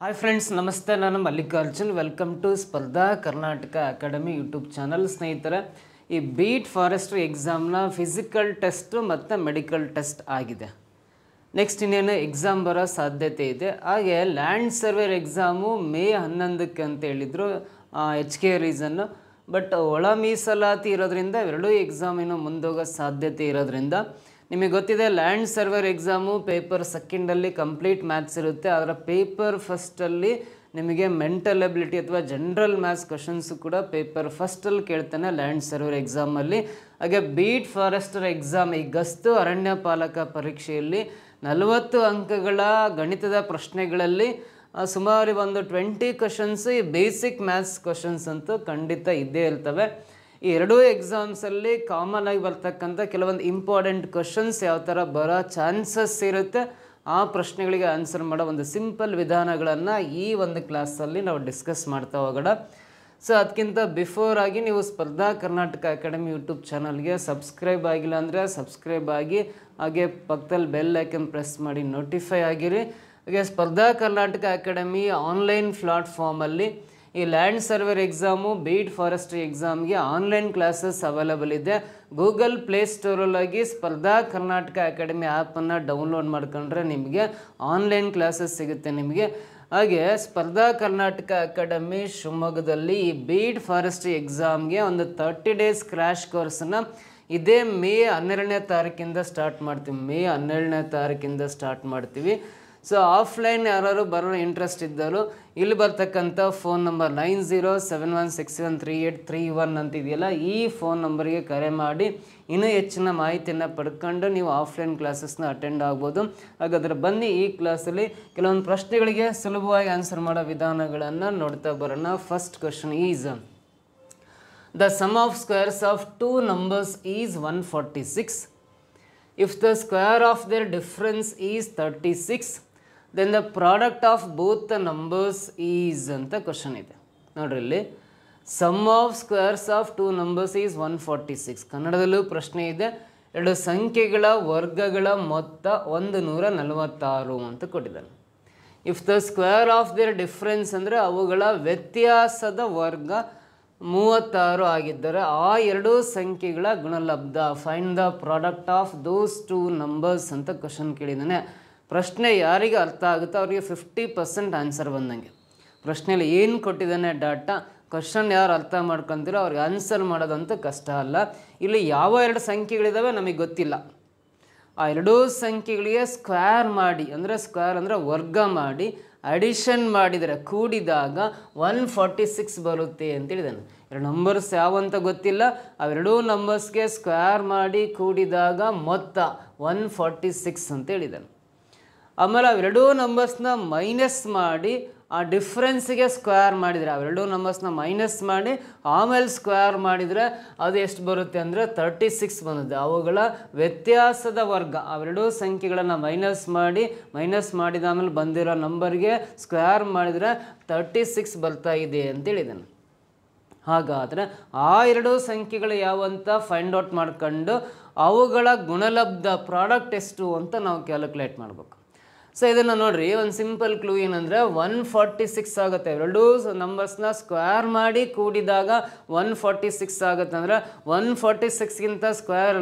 Hi friends, ನಮಸ್ತೆ. ನಾನು Mallikarjun. Welcome to ಸ್ಪರ್ಧಾ ಕರ್ನಾಟಕ ಅಕಾಡೆಮಿ ಯೂಟ್ಯೂಬ್ ಚಾನಲ್. ಸ್ನೇಹಿತರೆ, ಈ ಬೀಟ್ ಫಾರೆಸ್ಟ್ರಿ ಎಕ್ಸಾಮ್ನ ಫಿಸಿಕಲ್ ಟೆಸ್ಟ್ ಮತ್ತು ಮೆಡಿಕಲ್ ಟೆಸ್ಟ್ ಆಗಿದೆ. ನೆಕ್ಸ್ಟ್ ಇನ್ನೇನು ಎಕ್ಸಾಮ್ ಬರೋ ಸಾಧ್ಯತೆ ಇದೆ. ಹಾಗೆ ಲ್ಯಾಂಡ್ ಸರ್ವೇರ್ ಎಕ್ಸಾಮು ಮೇ 11ಕ್ಕೆ ಅಂತ ಹೇಳಿದರು, HK ರೀಸನ್ನು. ಬಟ್ ಒಳ ಮೀಸಲಾತಿ ಇರೋದ್ರಿಂದ ಎರಡೂ ಎಕ್ಸಾಮ್ ಇನ್ನೂ ಮುಂದೋಗೋ ಸಾಧ್ಯತೆ ಇರೋದ್ರಿಂದ ನಿಮಗೆ ಗೊತ್ತಿದೆ, ಲ್ಯಾಂಡ್ ಸರ್ವೇರ್ ಎಕ್ಸಾಮು ಪೇಪರ್ ಸೆಕೆಂಡಲ್ಲಿ ಕಂಪ್ಲೀಟ್ ಮ್ಯಾಥ್ಸ್ ಇರುತ್ತೆ. ಅದರ ಪೇಪರ್ ಫಸ್ಟಲ್ಲಿ ನಿಮಗೆ ಮೆಂಟಲ್ ಎಬಿಲಿಟಿ ಅಥವಾ ಜನರಲ್ ಮ್ಯಾಥ್ಸ್ ಕ್ವಶನ್ಸು ಕೂಡ ಪೇಪರ್ ಫಸ್ಟಲ್ಲಿ ಕೇಳ್ತಾನೆ ಲ್ಯಾಂಡ್ ಸರ್ವೇರ್ ಎಕ್ಸಾಮಲ್ಲಿ. ಹಾಗೆ ಬೀಟ್ ಫಾರೆಸ್ಟರ್ ಎಕ್ಸಾಮ್, ಈ ಗಸ್ತು ಅರಣ್ಯ ಪಾಲಕ ಪರೀಕ್ಷೆಯಲ್ಲಿ 40 ಅಂಕಗಳ ಗಣಿತದ ಪ್ರಶ್ನೆಗಳಲ್ಲಿ ಸುಮಾರು ಒಂದು 20 ಕ್ವಶನ್ಸು ಈ ಬೇಸಿಕ್ ಮ್ಯಾಥ್ಸ್ ಕ್ವಶನ್ಸ್ ಅಂತೂ ಖಂಡಿತ ಇದ್ದೇ ಇರ್ತವೆ. ಈ ಎರಡೂ ಎಕ್ಸಾಮ್ಸಲ್ಲಿ ಕಾಮನ್ ಆಗಿ ಬರ್ತಕ್ಕಂಥ ಕೆಲವೊಂದು ಇಂಪಾರ್ಟೆಂಟ್ ಕ್ವಶನ್ಸ್ ಯಾವ ಥರ ಬರೋ ಚಾನ್ಸಸ್ ಇರುತ್ತೆ, ಆ ಪ್ರಶ್ನೆಗಳಿಗೆ ಆನ್ಸರ್ ಮಾಡೋ ಒಂದು ಸಿಂಪಲ್ ವಿಧಾನಗಳನ್ನು ಈ ಒಂದು ಕ್ಲಾಸಲ್ಲಿ ನಾವು ಡಿಸ್ಕಸ್ ಮಾಡ್ತಾ ಹೋಗೋಣ. ಸೊ ಅದಕ್ಕಿಂತ ಬಿಫೋರ್ ಆಗಿ ನೀವು ಸ್ಪರ್ಧಾ ಕರ್ನಾಟಕ ಅಕಾಡೆಮಿ ಯೂಟ್ಯೂಬ್ ಚಾನಲ್ಗೆ ಸಬ್ಸ್ಕ್ರೈಬ್ ಆಗಿಲ್ಲ ಅಂದರೆ ಸಬ್ಸ್ಕ್ರೈಬ್ ಆಗಿ, ಹಾಗೆ ಪಕ್ಕದಲ್ಲಿ ಬೆಲ್ ಐಕನ್ ಪ್ರೆಸ್ ಮಾಡಿ ನೋಟಿಫೈ ಆಗಿರಿ. ಹಾಗೆ ಸ್ಪರ್ಧಾ ಕರ್ನಾಟಕ ಅಕಾಡೆಮಿ ಆನ್ಲೈನ್ ಪ್ಲಾಟ್ಫಾರ್ಮಲ್ಲಿ ಈ land surveyor exam, beat forestry ಎಕ್ಸಾಮ್ಗೆ ಆನ್ಲೈನ್ ಕ್ಲಾಸಸ್ ಅವೈಲಬಲ್ ಇದೆ. ಗೂಗಲ್ ಪ್ಲೇಸ್ಟೋರಲ್ಲಾಗಿ ಸ್ಪರ್ಧಾ ಕರ್ನಾಟಕ ಅಕಾಡೆಮಿ ಆ್ಯಪನ್ನು ಡೌನ್ಲೋಡ್ ಮಾಡ್ಕೊಂಡ್ರೆ ನಿಮಗೆ ಆನ್ಲೈನ್ ಕ್ಲಾಸಸ್ ಸಿಗುತ್ತೆ ನಿಮಗೆ. ಹಾಗೆ ಸ್ಪರ್ಧಾ ಕರ್ನಾಟಕ ಅಕಾಡೆಮಿ ಶಿವಮೊಗ್ಗದಲ್ಲಿ ಈ ಬೀಟ್ ಫಾರೆಸ್ಟ್ರಿ ಎಕ್ಸಾಮ್ಗೆ ಒಂದು 30 ಡೇಸ್ ಕ್ರ್ಯಾಶ್ ಕೋರ್ಸನ್ನು ಇದೇ ಮೇ 12ನೇ ತಾರೀಕಿಂದ ಸ್ಟಾರ್ಟ್ ಮಾಡ್ತೀವಿ. ಮೇ 12ನೇ ತಾರೀಕಿಂದ ಸ್ಟಾರ್ಟ್ ಮಾಡ್ತೀವಿ. ಸೊ ಆಫ್ಲೈನ್ ಯಾರು ಬರೋ ಇಂಟ್ರೆಸ್ಟ್ ಇದ್ದರು ಇಲ್ಲಿ ಬರ್ತಕ್ಕಂಥ ಫೋನ್ ನಂಬರ್ 9071613831 ಅಂತಿದೆಯಲ್ಲ, ಈ ಫೋನ್ ನಂಬರ್ಗೆ ಕರೆ ಮಾಡಿ ಇನ್ನೂ ಹೆಚ್ಚಿನ ಮಾಹಿತಿಯನ್ನು ಪಡ್ಕೊಂಡು ನೀವು ಆಫ್ಲೈನ್ ಕ್ಲಾಸಸ್ನ ಅಟೆಂಡ್ ಆಗ್ಬೋದು. ಹಾಗಾದರೆ ಬನ್ನಿ, ಈ ಕ್ಲಾಸಲ್ಲಿ ಕೆಲವೊಂದು ಪ್ರಶ್ನೆಗಳಿಗೆ ಸುಲಭವಾಗಿ ಆನ್ಸರ್ ಮಾಡೋ ವಿಧಾನಗಳನ್ನು ನೋಡ್ತಾ ಬರೋಣ. First question is, the sum of squares of 2 numbers is 146. If the square of their difference is 36, then the product of both the numbers is ಅಂತ ಕ್ವಶನ್ ಇದೆ. ನೋಡ್ರಿ, ಇಲ್ಲಿ sum of squares of 2 numbers is 146. ಕನ್ನಡದಲ್ಲೂ ಪ್ರಶ್ನೆ ಇದೆ. ಎರಡು ಸಂಖ್ಯೆಗಳ ವರ್ಗಗಳ ಮೊತ್ತ 146 ಅಂತ ಕೊಟ್ಟಿದ್ದಾನೆ. If the square of their difference ಅಂದರೆ ಅವುಗಳ ವ್ಯತ್ಯಾಸದ ವರ್ಗ 36 ಆಗಿದ್ದರೆ ಆ ಎರಡೂ ಸಂಖ್ಯೆಗಳ ಗುಣಲಬ್ಧ, find the product of those 2 numbers ಅಂತ ಕ್ವಶನ್ ಕೇಳಿದ್ದಾನೆ. ಪ್ರಶ್ನೆ ಯಾರಿಗೆ ಅರ್ಥ ಆಗುತ್ತೋ ಅವರಿಗೆ 50% ಆನ್ಸರ್ ಬಂದಂಗೆ. ಪ್ರಶ್ನೆಯಲ್ಲಿ ಏನು ಕೊಟ್ಟಿದ್ದಾನೆ ಡಾಟಾ, ಕ್ವಶನ್ ಯಾರು ಅರ್ಥ ಮಾಡ್ಕೊತೀರೋ ಅವ್ರಿಗೆ ಆನ್ಸರ್ ಮಾಡೋದಂತೂ ಕಷ್ಟ ಅಲ್ಲ. ಇಲ್ಲಿ ಯಾವ ಎರಡು ಸಂಖ್ಯೆಗಳಿದ್ದಾವೆ ನಮಗೆ ಗೊತ್ತಿಲ್ಲ. ಆ ಎರಡೂ ಸಂಖ್ಯೆಗಳಿಗೆ ಸ್ಕ್ವೇರ್ ಮಾಡಿ, ಅಂದರೆ ಸ್ಕ್ವೇರ್ ಅಂದರೆ ವರ್ಗ ಮಾಡಿ, ಅಡಿಷನ್ ಮಾಡಿದರೆ ಕೂಡಿದಾಗ 146 ಬರುತ್ತೆ ಅಂತೇಳಿದ್ದಾನೆ. ಎರಡು ನಂಬರ್ಸ್ ಯಾವಂತ ಗೊತ್ತಿಲ್ಲ, ಅವೆರಡೂ ನಂಬರ್ಸ್ಗೆ ಸ್ಕ್ವೇರ್ ಮಾಡಿ ಕೂಡಿದಾಗ ಮೊತ್ತ 146 ಅಂತ ಹೇಳಿದ್ದಾನೆ. ಆಮೇಲೆ ಅವೆರಡೂ ನಂಬರ್ಸ್ನ ಮೈನಸ್ ಮಾಡಿ ಆ ಡಿಫ್ರೆನ್ಸಿಗೆ ಸ್ಕ್ವೇರ್ ಮಾಡಿದರೆ, ಅವೆರಡೂ ನಂಬರ್ಸ್ನ ಮೈನಸ್ ಮಾಡಿ ಆಮೇಲೆ ಸ್ಕ್ವೇರ್ ಮಾಡಿದರೆ ಅದು ಎಷ್ಟು ಬರುತ್ತೆ ಅಂದರೆ 36 ಬಂದಿದೆ. ಅವುಗಳ ವ್ಯತ್ಯಾಸದ ವರ್ಗ, ಅವೆರಡೂ ಸಂಖ್ಯೆಗಳನ್ನು ಮೈನಸ್ ಮಾಡಿದ ಆಮೇಲೆ ಬಂದಿರೋ ನಂಬರ್ಗೆ ಸ್ಕ್ವೇರ್ ಮಾಡಿದರೆ 36 ಬರ್ತಾ ಇದೆ ಅಂತೇಳಿದ್ದಾನೆ. ಹಾಗಾದರೆ ಆ ಎರಡೂ ಸಂಖ್ಯೆಗಳು ಯಾವಂತ ಫೈಂಡ್ ಔಟ್ ಮಾಡ್ಕೊಂಡು ಅವುಗಳ ಗುಣಲಬ್ಧ ಪ್ರಾಡಕ್ಟ್ ಎಷ್ಟು ಅಂತ ನಾವು ಕ್ಯಾಲ್ಕುಲೇಟ್ ಮಾಡಬೇಕು. ಸೊ ಇದನ್ನು ನೋಡ್ರಿ, ಒಂದು ಸಿಂಪಲ್ ಕ್ಲೂ ಏನಂದರೆ 146 ಆಗುತ್ತೆ. ಎರಡೂ ನಂಬರ್ಸ್ನ ಸ್ಕ್ವೇರ್ ಮಾಡಿ ಕೂಡಿದಾಗ 146 ಆಗುತ್ತೆ. ಅಂದರೆ 146ಗಿಂತ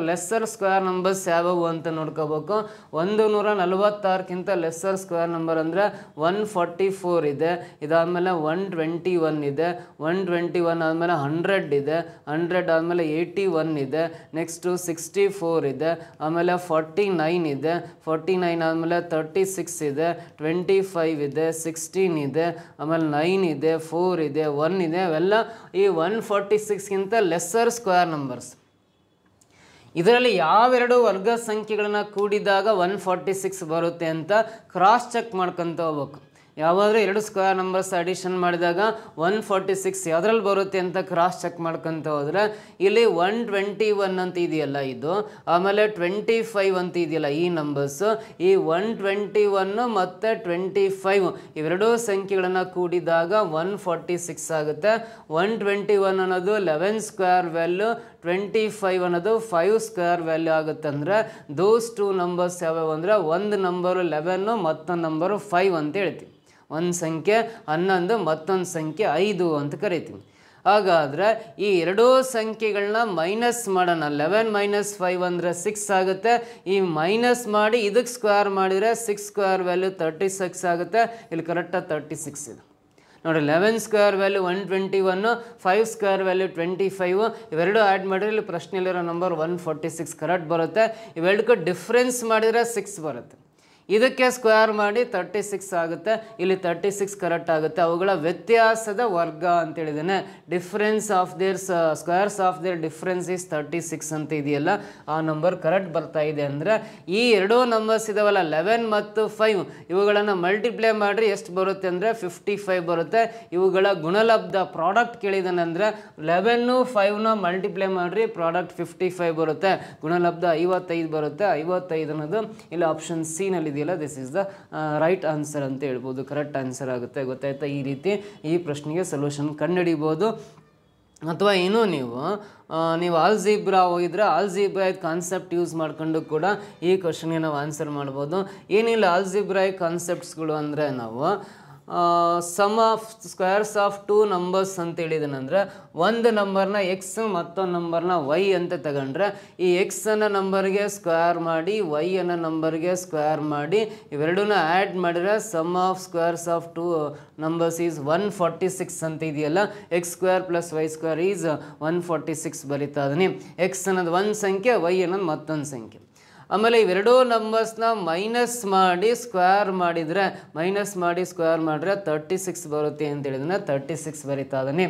ಲೆಸ್ಸರ್ ಸ್ಕ್ವೇರ್ ನಂಬರ್ಸ್ ಯಾವುವು ಅಂತ ನೋಡ್ಕೋಬೇಕು. 146ಕ್ಕಿಂತ ಲೆಸ್ಸರ್ ಸ್ಕ್ವೇರ್ ನಂಬರ್ ಅಂದರೆ 144 ಇದೆ. ಇದಾದಮೇಲೆ 121 ಇದೆ. 121 ಆದಮೇಲೆ 100 ಇದೆ. 100 ಆದಮೇಲೆ 81 ಇದೆ. ನೆಕ್ಸ್ಟು 64 ಇದೆ. ಆಮೇಲೆ 49 ಇದೆ. 49 ಆದಮೇಲೆ 36 ಇದೆ. 25 ಇದೆ. 16 ಇದೆ. ಆಮೇಲೆ 9 ಇದೆ. 4 ಇದೆ. 1 ಇದೆ. ಅವೆಲ್ಲ ಈ 146ಗಿಂತ ಲೆಸ್ಸರ್ ಸ್ಕ್ವೇರ್ ನಂಬರ್ಸ್. ಇದರಲ್ಲಿ ಯಾವೆರಡು ವರ್ಗ ಸಂಖ್ಯೆಗಳನ್ನ ಕೂಡಿದಾಗ 146 ಬರುತ್ತೆ ಅಂತ ಕ್ರಾಸ್ ಚೆಕ್ ಮಾಡ್ಕೊತ ಹೋಗ್ಬೇಕು. ಯಾವಾದರೂ ಎರಡು ಸ್ಕ್ವೇರ್ ನಂಬರ್ಸ್ ಅಡಿಷನ್ ಮಾಡಿದಾಗ 146 ಯಾವುದ್ರಲ್ಲಿ ಬರುತ್ತೆ ಅಂತ ಕ್ರಾಸ್ ಚೆಕ್ ಮಾಡ್ಕೊತ ಹೋದರೆ ಇಲ್ಲಿ 121 ಅಂತ ಇದೆಯಲ್ಲ ಇದು, ಆಮೇಲೆ 25 ಅಂತ ಇದೆಯಲ್ಲ ಈ ನಂಬರ್ಸು, ಈ 121 ಮತ್ತು 25 ಇವೆರಡೂ ಸಂಖ್ಯೆಗಳನ್ನು ಕೂಡಿದಾಗ 146 ಆಗುತ್ತೆ. 121 ಅನ್ನೋದು 11 ಸ್ಕ್ವೇರ್ ವ್ಯಾಲ್ಯೂ, 25 ಅನ್ನೋದು 5 ಸ್ಕ್ವೇರ್ ವ್ಯಾಲ್ಯೂ ಆಗುತ್ತೆ. ಅಂದರೆ ದೋಸ್ 2 ನಂಬರ್ಸ್ ಯಾವ್ಯಾವ ಅಂದರೆ ಒಂದು ನಂಬರು 11 ಮತ್ತೊಂದು ನಂಬರು 5 ಅಂತ ಹೇಳ್ತೀವಿ. ಒಂದು ಸಂಖ್ಯೆ 11, ಮತ್ತೊಂದು ಸಂಖ್ಯೆ 5 ಅಂತ ಕರಿತೀವಿ. ಹಾಗಾದರೆ ಈ ಎರಡೂ ಸಂಖ್ಯೆಗಳನ್ನ ಮೈನಸ್ ಮಾಡೋಣ. 11 - 5 ಅಂದರೆ 6 ಆಗುತ್ತೆ. ಈ ಮೈನಸ್ ಮಾಡಿ ಇದಕ್ಕೆ ಸ್ಕ್ವೇರ್ ಮಾಡಿದರೆ 6 ಸ್ಕ್ವೇರ್ ವ್ಯಾಲ್ಯೂ 36 ಆಗುತ್ತೆ. ಇಲ್ಲಿ ಕರೆಕ್ಟಾಗಿ 36 ಇದೆ ನೋಡಿ. 11 ಸ್ಕ್ವೇರ್ ವ್ಯಾಲ್ಯೂ 121, 5 ಸ್ಕ್ವೇರ್ ವ್ಯಾಲ್ಯೂ 25. ಇವೆರಡು ಆ್ಯಡ್ ಮಾಡಿದ್ರೆ ಇಲ್ಲಿ ಪ್ರಶ್ನೆಯಲ್ಲಿರೋ ನಂಬರ್ 146 ಕರೆಕ್ಟ್ ಬರುತ್ತೆ. ಇವೆರಡಕ್ಕೂ ಡಿಫ್ರೆನ್ಸ್ ಮಾಡಿದರೆ 6 ಬರುತ್ತೆ. ಇದಕ್ಕೆ ಸ್ಕ್ವೇರ್ ಮಾಡಿ 36 ಆಗುತ್ತೆ. ಇಲ್ಲಿ 36 ಕರೆಕ್ಟ್ ಆಗುತ್ತೆ. ಅವುಗಳ ವ್ಯತ್ಯಾಸದ ವರ್ಗ ಅಂತೇಳಿದ್ದೇನೆ. Difference of their squares of their difference is 36 ಅಂತ ಇದೆಯಲ್ಲ, ಆ ನಂಬರ್ ಕರೆಕ್ಟ್ ಬರ್ತಾ ಇದೆ. ಅಂದರೆ ಈ ಎರಡೂ ನಂಬರ್ಸ್ ಇದಾವಲ್ಲ 11 ಮತ್ತು 5, ಇವುಗಳನ್ನು ಮಲ್ಟಿಪ್ಲೈ ಮಾಡಿರಿ ಎಷ್ಟು ಬರುತ್ತೆ ಅಂದರೆ 55 ಬರುತ್ತೆ. ಇವುಗಳ ಗುಣಲಬ್ಧ ಪ್ರಾಡಕ್ಟ್ ಕೇಳಿದಾನೆ ಅಂದರೆ 11, 5ನ ಮಲ್ಟಿಪ್ಲೈ ಮಾಡಿರಿ, ಪ್ರಾಡಕ್ಟ್ 55 ಬರುತ್ತೆ. ಗುಣಲಬ್ಧ 55 ಬರುತ್ತೆ. 55 ಅನ್ನೋದು ಇಲ್ಲಿ ಆಪ್ಷನ್ ಸಿ ನಲ್ಲಿ ಇದೆಯಲ್ಲ, this is the right answer ಅಂತ ಹೇಳ್ಬೋದು. ಕರೆಕ್ಟ್ ಆನ್ಸರ್ ಆಗುತ್ತೆ. ಗೊತ್ತಾಯ್ತಾ? ಈ ರೀತಿ ಈ ಪ್ರಶ್ನೆಗೆ ಸೊಲ್ಯೂಷನ್ ಕಂಡುಹಿಡಿಬೋದು. ಅಥವಾ ಇನ್ನೂ ನೀವು ಆಲ್ಜಿಬ್ರಾ ಹೋಗಿದ್ರೆ ಆಲ್ಜಿಬ್ರಾಯ್ಡ್ ಕಾನ್ಸೆಪ್ಟ್ ಯೂಸ್ ಮಾಡ್ಕೊಂಡು ಕೂಡ ಈ ಕ್ವಶನ್ಗೆ ನಾವು ಆನ್ಸರ್ ಮಾಡ್ಬೋದು. ಏನಿಲ್ಲ, ಆಲ್ಜಿಬ್ರಾಯ್ಡ್ ಕಾನ್ಸೆಪ್ಟ್ಸ್ಗಳು ಅಂದರೆ ನಾವು sum of squares of 2 numbers ಅಂತ ಹೇಳಿದನಂದರೆ ಒಂದು ನಂಬರ್ನ ಎಕ್ಸ್ ಮತ್ತೊಂದು ನಂಬರ್ನ ವೈ ಅಂತ ತಗೊಂಡ್ರೆ ಈ ಎಕ್ಸ್ ಅನ್ನೋ ನಂಬರ್ಗೆ ಸ್ಕ್ವೇರ್ ಮಾಡಿ ವೈ ಅನ್ನೋ ನಂಬರ್ಗೆ ಸ್ಕ್ವೇರ್ ಮಾಡಿ ಇವೆರಡನ್ನ ಆ್ಯಡ್ ಮಾಡಿದ್ರೆ sum of squares of 2 numbers is 146 ಅಂತ ಇದೆಯಲ್ಲ. X square plus Y square is 146 ಬರೀತಾ ಇದೀನಿ. ಎಕ್ಸ್ ಅನ್ನೋದು ಒಂದು ಸಂಖ್ಯೆ, ವೈ ಅನ್ನೋದು ಮತ್ತೊಂದು ಸಂಖ್ಯೆ. ಆಮೇಲೆ ಇವೆರಡೂ ನಂಬರ್ಸ್ನ ಮೈನಸ್ ಮಾಡಿ ಸ್ಕ್ವೇರ್ ಮಾಡಿದರೆ 36 ಬರುತ್ತೆ ಅಂತ ಹೇಳಿದ್ರೆ 36 ಬರೀತಾ ಇದೀನಿ.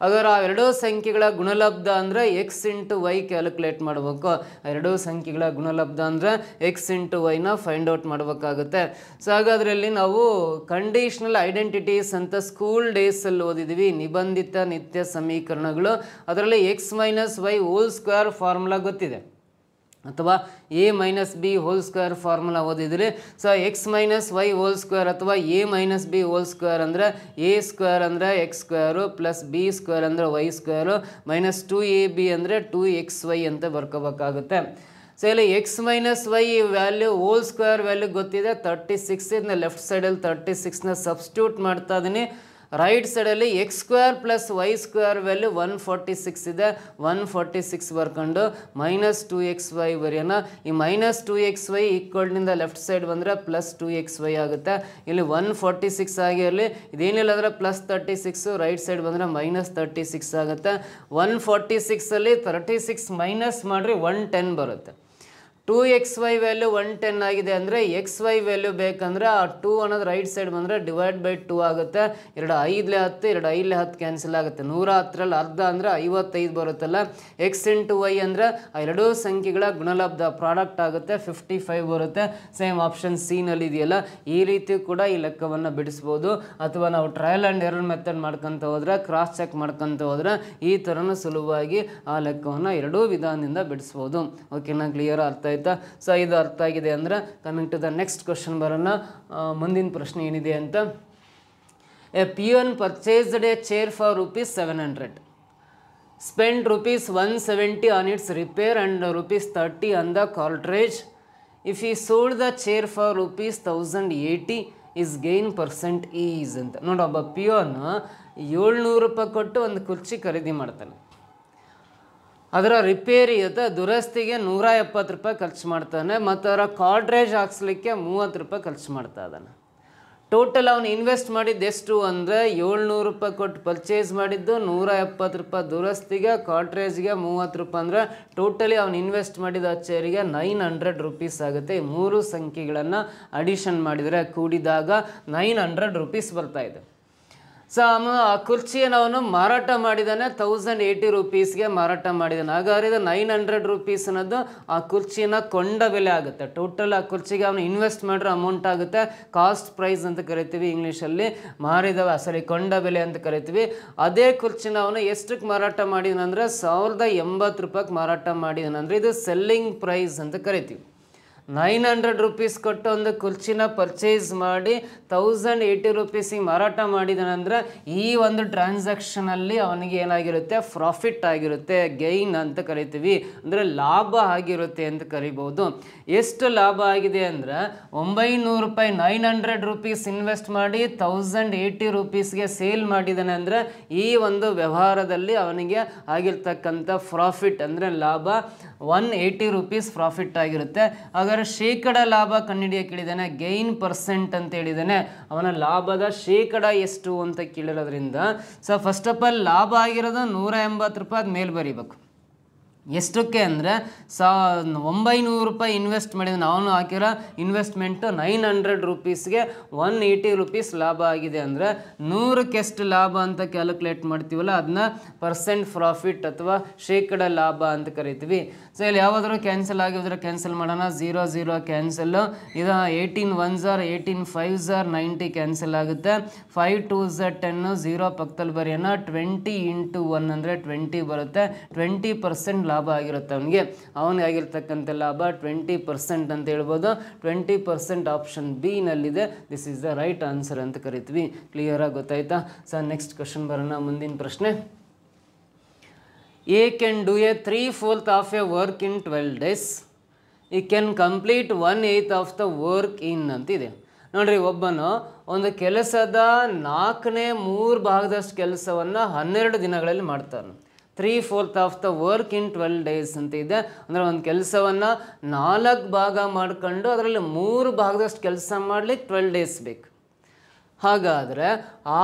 ಹಾಗಾದ್ರೆ ಆ ಎರಡೂ ಸಂಖ್ಯೆಗಳ ಗುಣಲಬ್ಧ ಅಂದರೆ ಎಕ್ಸ್ ಇಂಟು ವೈ ಕ್ಯಾಲ್ಕುಲೇಟ್ ಮಾಡಬೇಕು. ಎರಡೂ ಸಂಖ್ಯೆಗಳ ಗುಣಲಬ್ಧ ಅಂದರೆ ಎಕ್ಸ್ ಇಂಟು ವೈನ ಫೈಂಡ್ ಔಟ್ ಮಾಡಬೇಕಾಗುತ್ತೆ. ಸೊ ಹಾಗಾದ್ರಲ್ಲಿ ನಾವು ಕಂಡೀಷನಲ್ ಐಡೆಂಟಿಟೀಸ್ ಅಂತ ಸ್ಕೂಲ್ ಡೇಸಲ್ಲಿ ಓದಿದ್ವಿ, ನಿಬಂಧಿತ ನಿತ್ಯ ಸಮೀಕರಣಗಳು. ಅದರಲ್ಲಿ x minus y whole square formula ಗೊತ್ತಿದೆ, ಅಥವಾ a minus b whole square formula ಓದಿದ್ರಿ. So x minus y whole square ಅಥವಾ a minus b whole square ಅಂದರೆ ಎ ಸ್ಕ್ವೇರ್ ಅಂದರೆ x square plus b square ಅಂದರೆ ವೈ ಸ್ಕ್ವೇರು ಮೈನಸ್ 2ab ಅಂದರೆ 2xy ಅಂತ ಬರ್ಕೋಬೇಕಾಗುತ್ತೆ. ಸೊ ಇಲ್ಲಿ x minus y value whole square value ಗೊತ್ತಿದೆ 36. ಇದನ್ನ ಲೆಫ್ಟ್ ಸೈಡಲ್ಲಿ 36ನ ಸಬ್ಸ್ಟಿಟ್ಯೂಟ್ ಮಾಡ್ತಾ ಇದ್ದೀನಿ. ರೈಟ್ ಸೈಡಲ್ಲಿ X square plus Y square value 146 ಇದೆ. 146 ಬರ್ಕೊಂಡು ಮೈನಸ್ 2xy ಬರೆಯೋಣ. ಈ ಮೈನಸ್ 2xy ಈಕ್ವಲ್ನಿಂದ ಲೆಫ್ಟ್ ಸೈಡ್ ಬಂದರೆ ಪ್ಲಸ್ 2xy ಆಗುತ್ತೆ. ಇಲ್ಲಿ 146 ಆಗಿರಲಿ, ಇದೇನಿಲ್ಲ ಅಂದರೆ ಪ್ಲಸ್ 36, ರೈಟ್ ಸೈಡ್ ಬಂದರೆ ಮೈನಸ್ 36 ಆಗುತ್ತೆ. 146ಅಲ್ಲಿ 36 ಮೈನಸ್ ಮಾಡಿರಿ 110 ಬರುತ್ತೆ. 2xy ವ್ಯಾಲ್ಯೂ 110 ಆಗಿದೆ ಅಂದರೆ xy ವ್ಯಾಲ್ಯೂ ಬೇಕಂದರೆ ಆ 2 ಅನ್ನೋದು ರೈಟ್ ಸೈಡ್ ಬಂದರೆ ಡಿವೈಡ್ ಬೈ 2 ಆಗುತ್ತೆ. 2 5 10, 2 5 10 ಕ್ಯಾನ್ಸಲ್ ಆಗುತ್ತೆ. 110ರಲ್ಲಿ ಅರ್ಧ ಅಂದರೆ 55 ಬರುತ್ತಲ್ಲ. ಎಕ್ಸ್ ಇಂಟು ವೈ ಅಂದರೆ ಆ ಎರಡೂ ಸಂಖ್ಯೆಗಳ ಗುಣಲಬ್ಧ ಪ್ರಾಡಕ್ಟ್ ಆಗುತ್ತೆ, 55 ಬರುತ್ತೆ. ಸೇಮ್ ಆಪ್ಷನ್ ಸಿ ನಲ್ಲಿ ಇದೆಯಲ್ಲ, ಈ ರೀತಿ ಕೂಡ ಈ ಲೆಕ್ಕವನ್ನು ಬಿಡಿಸ್ಬೋದು. ಅಥವಾ ನಾವು ಟ್ರಯಲ್ ಆ್ಯಂಡ್ ಎರರ್ ಮೆಥಡ್ ಮಾಡ್ಕೊತ ಹೋದರೆ, ಕ್ರಾಸ್ ಚೆಕ್ ಮಾಡ್ಕೊತ ಹೋದರೆ ಈ ಥರನೂ ಸುಲಭವಾಗಿ ಆ ಲೆಕ್ಕವನ್ನು ಎರಡೂ ವಿಧಾನದಿಂದ ಬಿಡಿಸ್ಬೋದು. ಓಕೆನಾ? ಕ್ಲಿಯರ್ ಅರ್ಥ ಆಯ್ತಾ? ಸೊ ಇದು ಅರ್ಥ ಆಗಿದೆ ಅಂದರೆ coming to the next question ಬರೋಣ. ಮುಂದಿನ ಪ್ರಶ್ನೆ ಏನಿದೆ ಅಂತ, a peon purchased a chair for ₹700, spend ₹170 on its repair and ₹30 on the cartage. If he sold the chair for ₹1080 his gain percent is ಅಂತ. ನೋಡಿ, ಒಬ್ಬ ಪಿಯೋನ್ ₹700 ಕೊಟ್ಟು ಒಂದು ಕುರ್ಚಿ ಖರೀದಿ ಮಾಡ್ತಾನೆ. ಅದರ ರಿಪೇರಿ ಅಥವಾ ದುರಸ್ತಿಗೆ ₹170 ಖರ್ಚು ಮಾಡ್ತಾನೆ, ಮತ್ತು ಅದರ ಕಾರ್ಟ್ರೇಜ್ ಹಾಕ್ಸ್ಲಿಕ್ಕೆ ₹30 ಖರ್ಚು ಮಾಡ್ತಾ ಇದ್ದಾನೆ. ಟೋಟಲ್ ಅವನು ಇನ್ವೆಸ್ಟ್ ಮಾಡಿದ್ದು ಎಷ್ಟು ಅಂದರೆ ₹700 ಕೊಟ್ಟು ಪರ್ಚೇಸ್ ಮಾಡಿದ್ದು, ₹170 ದುರಸ್ತಿಗೆ, ಕಾರ್ಟ್ರೇಜ್ಗೆ ₹30 ಅಂದರೆ ಟೋಟಲಿ ಅವನು ಇನ್ವೆಸ್ಟ್ ಮಾಡಿದ ಚೇರಿಗೆ ₹900 ಆಗುತ್ತೆ. ಈ ಮೂರು ಸಂಖ್ಯೆಗಳನ್ನು ಅಡಿಷನ್ ಮಾಡಿದರೆ ಕೂಡಿದಾಗ ₹900 ಬರ್ತಾ ಇದೆ. ಸೊ ಆ ಕುರ್ಚಿಯನ್ನು ಅವನು ಮಾರಾಟ ಮಾಡಿದ್ದಾನೆ, ₹1080ಗೆ ಮಾರಾಟ ಮಾಡಿದ್ದಾನೆ. ಹಾಗಾದ್ರೆ ಇದು ₹900 ಅನ್ನೋದು ಆ ಕುರ್ಚಿನ ಕೊಂಡ ಬೆಲೆ ಆಗುತ್ತೆ. ಟೋಟಲ್ ಆ ಕುರ್ಚಿಗೆ ಅವನು ಇನ್ವೆಸ್ಟ್ ಮಾಡಿರೋ ಅಮೌಂಟ್ ಆಗುತ್ತೆ. ಕಾಸ್ಟ್ ಪ್ರೈಸ್ ಅಂತ ಕರಿತೀವಿ ಇಂಗ್ಲೀಷಲ್ಲಿ, ಕೊಂಡ ಬೆಲೆ ಅಂತ ಕರಿತೀವಿ. ಅದೇ ಕುರ್ಚಿನ ಅವನು ಎಷ್ಟಕ್ಕೆ ಮಾರಾಟ ಮಾಡಿದಾನಂದರೆ ₹1080 ಮಾರಾಟ ಮಾಡಿದಾನಂದರೆ ಇದು ಸೆಲ್ಲಿಂಗ್ ಪ್ರೈಸ್ ಅಂತ ಕರಿತೀವಿ. 900 ರೂಪೀಸ್ ಕೊಟ್ಟು ಒಂದು ಕುರ್ಚಿನ ಪರ್ಚೇಸ್ ಮಾಡಿ 1080 ರೂಪೀಸಿಗೆ ಮಾರಾಟ ಮಾಡಿದನಂದ್ರೆ ಈ ಒಂದು ಟ್ರಾನ್ಸಾಕ್ಷನಲ್ಲಿ ಅವನಿಗೆ ಏನಾಗಿರುತ್ತೆ, ಪ್ರಾಫಿಟ್ ಆಗಿರುತ್ತೆ, ಗೈನ್ ಅಂತ ಕರಿತೀವಿ, ಅಂದರೆ ಲಾಭ ಆಗಿರುತ್ತೆ ಅಂತ ಕರಿಬೋದು. ಎಷ್ಟು ಲಾಭ ಆಗಿದೆ ಅಂದರೆ 900 ರೂಪಾಯಿ 900 ರೂಪೀಸ್ ಇನ್ವೆಸ್ಟ್ ಮಾಡಿ 1080 ರೂಪೀಸ್ಗೆ ಸೇಲ್ ಮಾಡಿದಾನೆ ಅಂದರೆ ಈ ಒಂದು ವ್ಯವಹಾರದಲ್ಲಿ ಅವನಿಗೆ ಆಗಿರ್ತಕ್ಕಂಥ ಪ್ರಾಫಿಟ್ ಅಂದರೆ ಲಾಭ 180 ರೂಪೀಸ್ ಪ್ರಾಫಿಟ್ ಆಗಿರುತ್ತೆ. ಹಾಗಾದರೆ ಶೇಕಡ ಲಾಭ ಕಂಡುಹಿಡಿಯಕ್ಕೆ ಕೇಳಿದ್ದಾನೆ, ಗೈನ್ ಪರ್ಸೆಂಟ್ ಅಂತ ಹೇಳಿದ್ದಾನೆ, ಅವನ ಲಾಭದ ಶೇಕಡ ಎಷ್ಟು ಅಂತ ಕೇಳಿರೋದ್ರಿಂದ ಸೊ ಫಸ್ಟ್ ಆಫ್ ಆಲ್ ಲಾಭ ಆಗಿರೋದು 180 ರೂಪಾಯಿ ಮೇಲೆ ಬರೀಬೇಕು. ಎಷ್ಟಕ್ಕೆ ಅಂದರೆ 900 ರೂಪಾಯಿ ಇನ್ವೆಸ್ಟ್ ಮಾಡಿದ ಅವನು ಹಾಕಿರೋ ಇನ್ವೆಸ್ಟ್ಮೆಂಟು 900 ರೂಪೀಸ್ಗೆ 180 ರೂಪೀಸ್ ಲಾಭ ಆಗಿದೆ ಅಂದರೆ 100ಕ್ಕೆ ಎಷ್ಟು ಲಾಭ ಅಂತ ಕ್ಯಾಲ್ಕುಲೇಟ್ ಮಾಡ್ತೀವಲ್ಲ ಅದನ್ನ ಪರ್ಸೆಂಟ್ ಪ್ರಾಫಿಟ್ ಅಥವಾ ಶೇಕಡ ಲಾಭ ಅಂತ ಕರಿತೀವಿ. ಸೊ ಇಲ್ಲಿ ಯಾವಾದರೂ ಕ್ಯಾನ್ಸಲ್ ಆಗಿದ್ರೆ ಕ್ಯಾನ್ಸಲ್ ಮಾಡೋಣ, 0 0 ಕ್ಯಾನ್ಸಲ್ಲು, ಇದು 18 1s are 18 5s are 90 cancel ಆಗುತ್ತೆ, 5 2s are 10, 0 ಪಕ್ಕದಲ್ಲಿ ಬರೆಯೋಣ, 20 × 1 ಅಂದರೆ 20 ಬರುತ್ತೆ, 20% ಲಾಭ ಆಗಿರುತ್ತೆ ಅವನಿಗೆ ಆಗಿರ್ತಕ್ಕಂಥ ಲಾಭ 20% ಅಂತ ಹೇಳ್ಬೋದು. 20% ಆಪ್ಷನ್ ಬಿ ನಲ್ಲಿದೆ. This is the right answer ಅಂತ ಕರಿತೀವಿ. ಕ್ಲಿಯರ್ ಆಗಿ ಗೊತ್ತಾಯ್ತಾ? ಸೊ ನೆಕ್ಸ್ಟ್ ಕ್ವಶನ್ ಬರೋಣ. ಮುಂದಿನ ಪ್ರಶ್ನೆ, A can do A 3/4 of A work in 12 days. ಈ can complete 1/8 of the work in ಅಂತಿದೆ. ನೋಡ್ರಿ, ಒಬ್ಬನು ಒಂದು ಕೆಲಸದ 4/3 ಭಾಗದಷ್ಟು ಕೆಲಸವನ್ನು 12 ದಿನಗಳಲ್ಲಿ ಮಾಡ್ತಾನೆ. 3/4 of the work in 12 days ಅಂತ ಇದೆ. ಅಂದರೆ ಒಂದು ಕೆಲಸವನ್ನು 4 ಭಾಗ ಮಾಡ್ಕೊಂಡು ಅದರಲ್ಲಿ 3 ಭಾಗದಷ್ಟು ಕೆಲಸ ಮಾಡಲಿಕ್ಕೆ 12 days ಬೇಕು. ಹಾಗಾದರೆ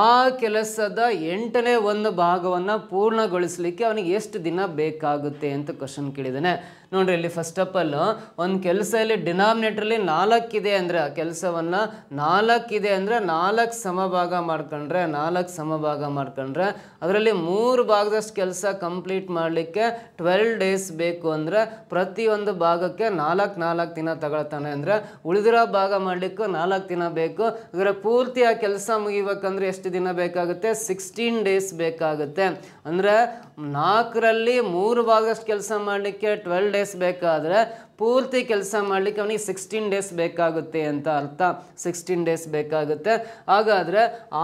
ಆ ಕೆಲಸದ 8ನೇ 1 ಭಾಗವನ್ನು ಪೂರ್ಣಗೊಳಿಸಲಿಕ್ಕೆ ಅವನಿಗೆ ಎಷ್ಟು ದಿನ ಬೇಕಾಗುತ್ತೆ ಅಂತ ಕ್ವಶನ್ ಕೇಳಿದ್ದಾನೆ. ನೋಡ್ರಿ, ಇಲ್ಲಿ ಫಸ್ಟ್ ಆಫ್ ಆಲ್ ಒಂದು ಕೆಲಸ ಇಲ್ಲಿ ಡಿನಾಮಿನೇಟ್ರಲ್ಲಿ 4 ಇದೆ ಅಂದರೆ ಆ ಕೆಲಸವನ್ನು 4 ಇದೆ ಅಂದರೆ 4 ಸಮಭಾಗ ಮಾಡ್ಕೊಂಡ್ರೆ 4 ಸಮಭಾಗ ಮಾಡ್ಕೊಂಡ್ರೆ ಅದರಲ್ಲಿ 3 ಭಾಗದಷ್ಟು ಕೆಲಸ ಕಂಪ್ಲೀಟ್ ಮಾಡಲಿಕ್ಕೆ 12 days ಬೇಕು. ಅಂದರೆ ಪ್ರತಿಯೊಂದು ಭಾಗಕ್ಕೆ 4 ದಿನ ತಗೊಳ್ತಾನೆ. ಅಂದರೆ ಉಳಿದಿರೋ ಭಾಗ ಮಾಡಲಿಕ್ಕೂ 4 ದಿನ ಬೇಕು. ಅದರ ಪೂರ್ತಿ ಆ ಕೆಲಸ ಮುಗಿಬೇಕಂದ್ರೆ ಎಷ್ಟು ದಿನ ಬೇಕಾಗುತ್ತೆ? 16 days ಬೇಕಾಗುತ್ತೆ. ಅಂದರೆ 4ರಲ್ಲಿ 3 ಭಾಗದಷ್ಟು ಕೆಲಸ ಮಾಡಲಿಕ್ಕೆ 12 days ಬೇಕಾದರೆ ಪೂರ್ತಿ ಕೆಲಸ ಮಾಡಲಿಕ್ಕೆ ಅವನಿಗೆ 16 days ಬೇಕಾಗುತ್ತೆ ಅಂತ ಅರ್ಥ. 16 days ಬೇಕಾಗುತ್ತೆ. ಹಾಗಾದರೆ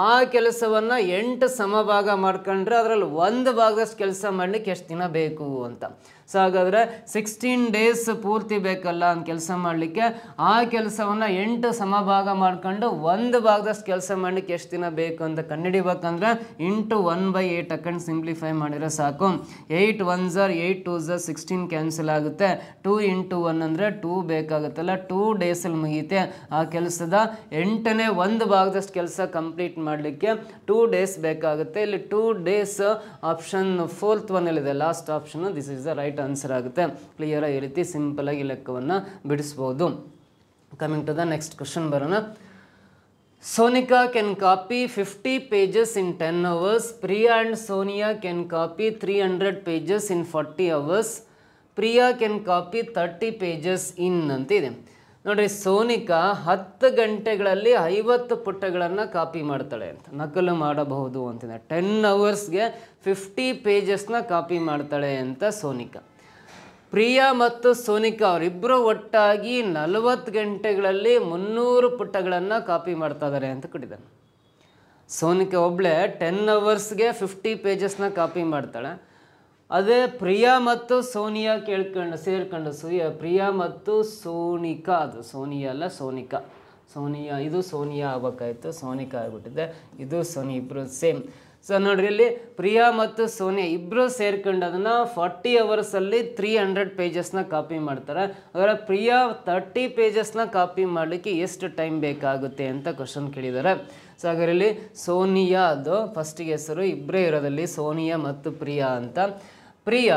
ಆ ಕೆಲಸವನ್ನು 8 ಸಮಭಾಗ ಮಾಡ್ಕೊಂಡ್ರೆ ಅದರಲ್ಲಿ 1 ಭಾಗದಷ್ಟು ಕೆಲಸ ಮಾಡಲಿಕ್ಕೆ ಎಷ್ಟು ದಿನ ಬೇಕು ಅಂತ. ಸೊ ಹಾಗಾದರೆ 16 days ಪೂರ್ತಿ ಬೇಕಲ್ಲ ಒಂದು ಕೆಲಸ ಮಾಡಲಿಕ್ಕೆ. ಆ ಕೆಲಸವನ್ನು 8 ಸಮಭಾಗ ಮಾಡ್ಕೊಂಡು 1 ಭಾಗದಷ್ಟು ಕೆಲಸ ಮಾಡಲಿಕ್ಕೆ ಎಷ್ಟು ದಿನ ಬೇಕು ಅಂತ ಕಂಡುಹಿಡಿಬೇಕಂದ್ರೆ ಇಂಟು 1/8 ಹಾಕೊಂಡು ಸಿಂಪ್ಲಿಫೈ ಮಾಡಿದ್ರೆ ಸಾಕು. 8 1s are 8 2s are 16 cancel ಆಗುತ್ತೆ. 2 × 1 ಅಂದರೆ 2 ಬೇಕಾಗುತ್ತಲ್ಲ, 2 daysಲ್ಲಿ ಮುಗಿಯುತ್ತೆ. ಆ ಕೆಲಸದ 8ನೇ 1 ಭಾಗದಷ್ಟು ಕೆಲಸ ಕಂಪ್ಲೀಟ್ ಮಾಡಲಿಕ್ಕೆ 2 days ಬೇಕಾಗುತ್ತೆ. ಇಲ್ಲಿ 2 days ಆಪ್ಷನ್ 4th ಒನ್ನಲ್ಲಿದೆ, last option. This is the right answer ಆಗುತ್ತೆ. ಕ್ಲಿಯರ್ ಈ ರೀತಿ ಸಿಂಪಲ್ ಆಗಿ ಲೆಕ್ಕವನ್ನು ಬಿಡಿಸ್ಬೋದು. Coming to the next question ಬರೋಣ. Sonika can copy 50 pages in 10 hours. Priya and Sonia can copy 300 pages in 40 hours. Priya can copy 30 pages in ಅಂತಿದೆ. ನೋಡ್ರಿ, ಸೋನಿಕಾ 10 ಗಂಟೆಗಳಲ್ಲಿ 50 ಪುಟಗಳನ್ನು ಕಾಪಿ ಮಾಡ್ತಾಳೆ ಅಂತ, ನಕಲು ಮಾಡಬಹುದು ಅಂತಿದೆ. 10 hours-ಗೆ 50 pages-ನ ಕಾಪಿ ಮಾಡ್ತಾಳೆ ಅಂತ ಸೋನಿಕಾ. ಪ್ರಿಯಾ ಮತ್ತು ಸೋನಿಕಾ ಅವರಿಬ್ಬರು ಒಟ್ಟಾಗಿ 40 ಗಂಟೆಗಳಲ್ಲಿ 300 ಪುಟಗಳನ್ನು ಕಾಪಿ ಮಾಡ್ತಾ ಇದ್ದಾರೆ ಅಂತ ಕೊಟ್ಟಿದ್ದಾನೆ. ಸೋನಿಕಾ ಒಬ್ಬಳೆ 10 hours-ಗೆ 50 pages-ನ ಕಾಪಿ ಮಾಡ್ತಾಳೆ. ಅದೇ ಪ್ರಿಯಾ ಮತ್ತು ಸೋನಿಯಾ ಸೇರ್ಕೊಂಡು ಪ್ರಿಯಾ ಮತ್ತು ಸೋನಿಕಾ, ಅದು ಸೋನಿಯಾ ಅಲ್ಲ ಸೋನಿಕಾ, ಸೋನಿಯಾ ಇದು ಸೋನಿಯಾ ಆಗಬೇಕಾಯ್ತು, ಸೋನಿಕಾ ಆಗಿಬಿಟ್ಟಿದೆ. ಇದು ಸೋನಿ, ಇಬ್ಬರು ಸೇಮ್. ಸೊ ನೋಡ್ರಿ, ಇಲ್ಲಿ ಪ್ರಿಯಾ ಮತ್ತು ಸೋನಿಯಾ ಇಬ್ಬರು ಸೇರ್ಕೊಂಡು ಅದನ್ನು 40 hours-ಅಲ್ಲಿ 300 pages-ನ ಕಾಪಿ ಮಾಡ್ತಾರೆ. ಅದರ ಪ್ರಿಯಾ 30 pages-ನ ಕಾಪಿ ಮಾಡಲಿಕ್ಕೆ ಎಷ್ಟು ಟೈಮ್ ಬೇಕಾಗುತ್ತೆ ಅಂತ ಕ್ವಶನ್ ಕೇಳಿದ್ದಾರೆ. ಸೊ ಹಾಗಾದ್ರೆ ಇಲ್ಲಿ ಸೋನಿಯಾ ಅದು ಫಸ್ಟಿಗೆ ಹೆಸರು, ಇಬ್ಬರೇ ಇರೋದಲ್ಲಿ ಸೋನಿಯಾ ಮತ್ತು ಪ್ರಿಯಾ ಅಂತ. ಪ್ರಿಯಾ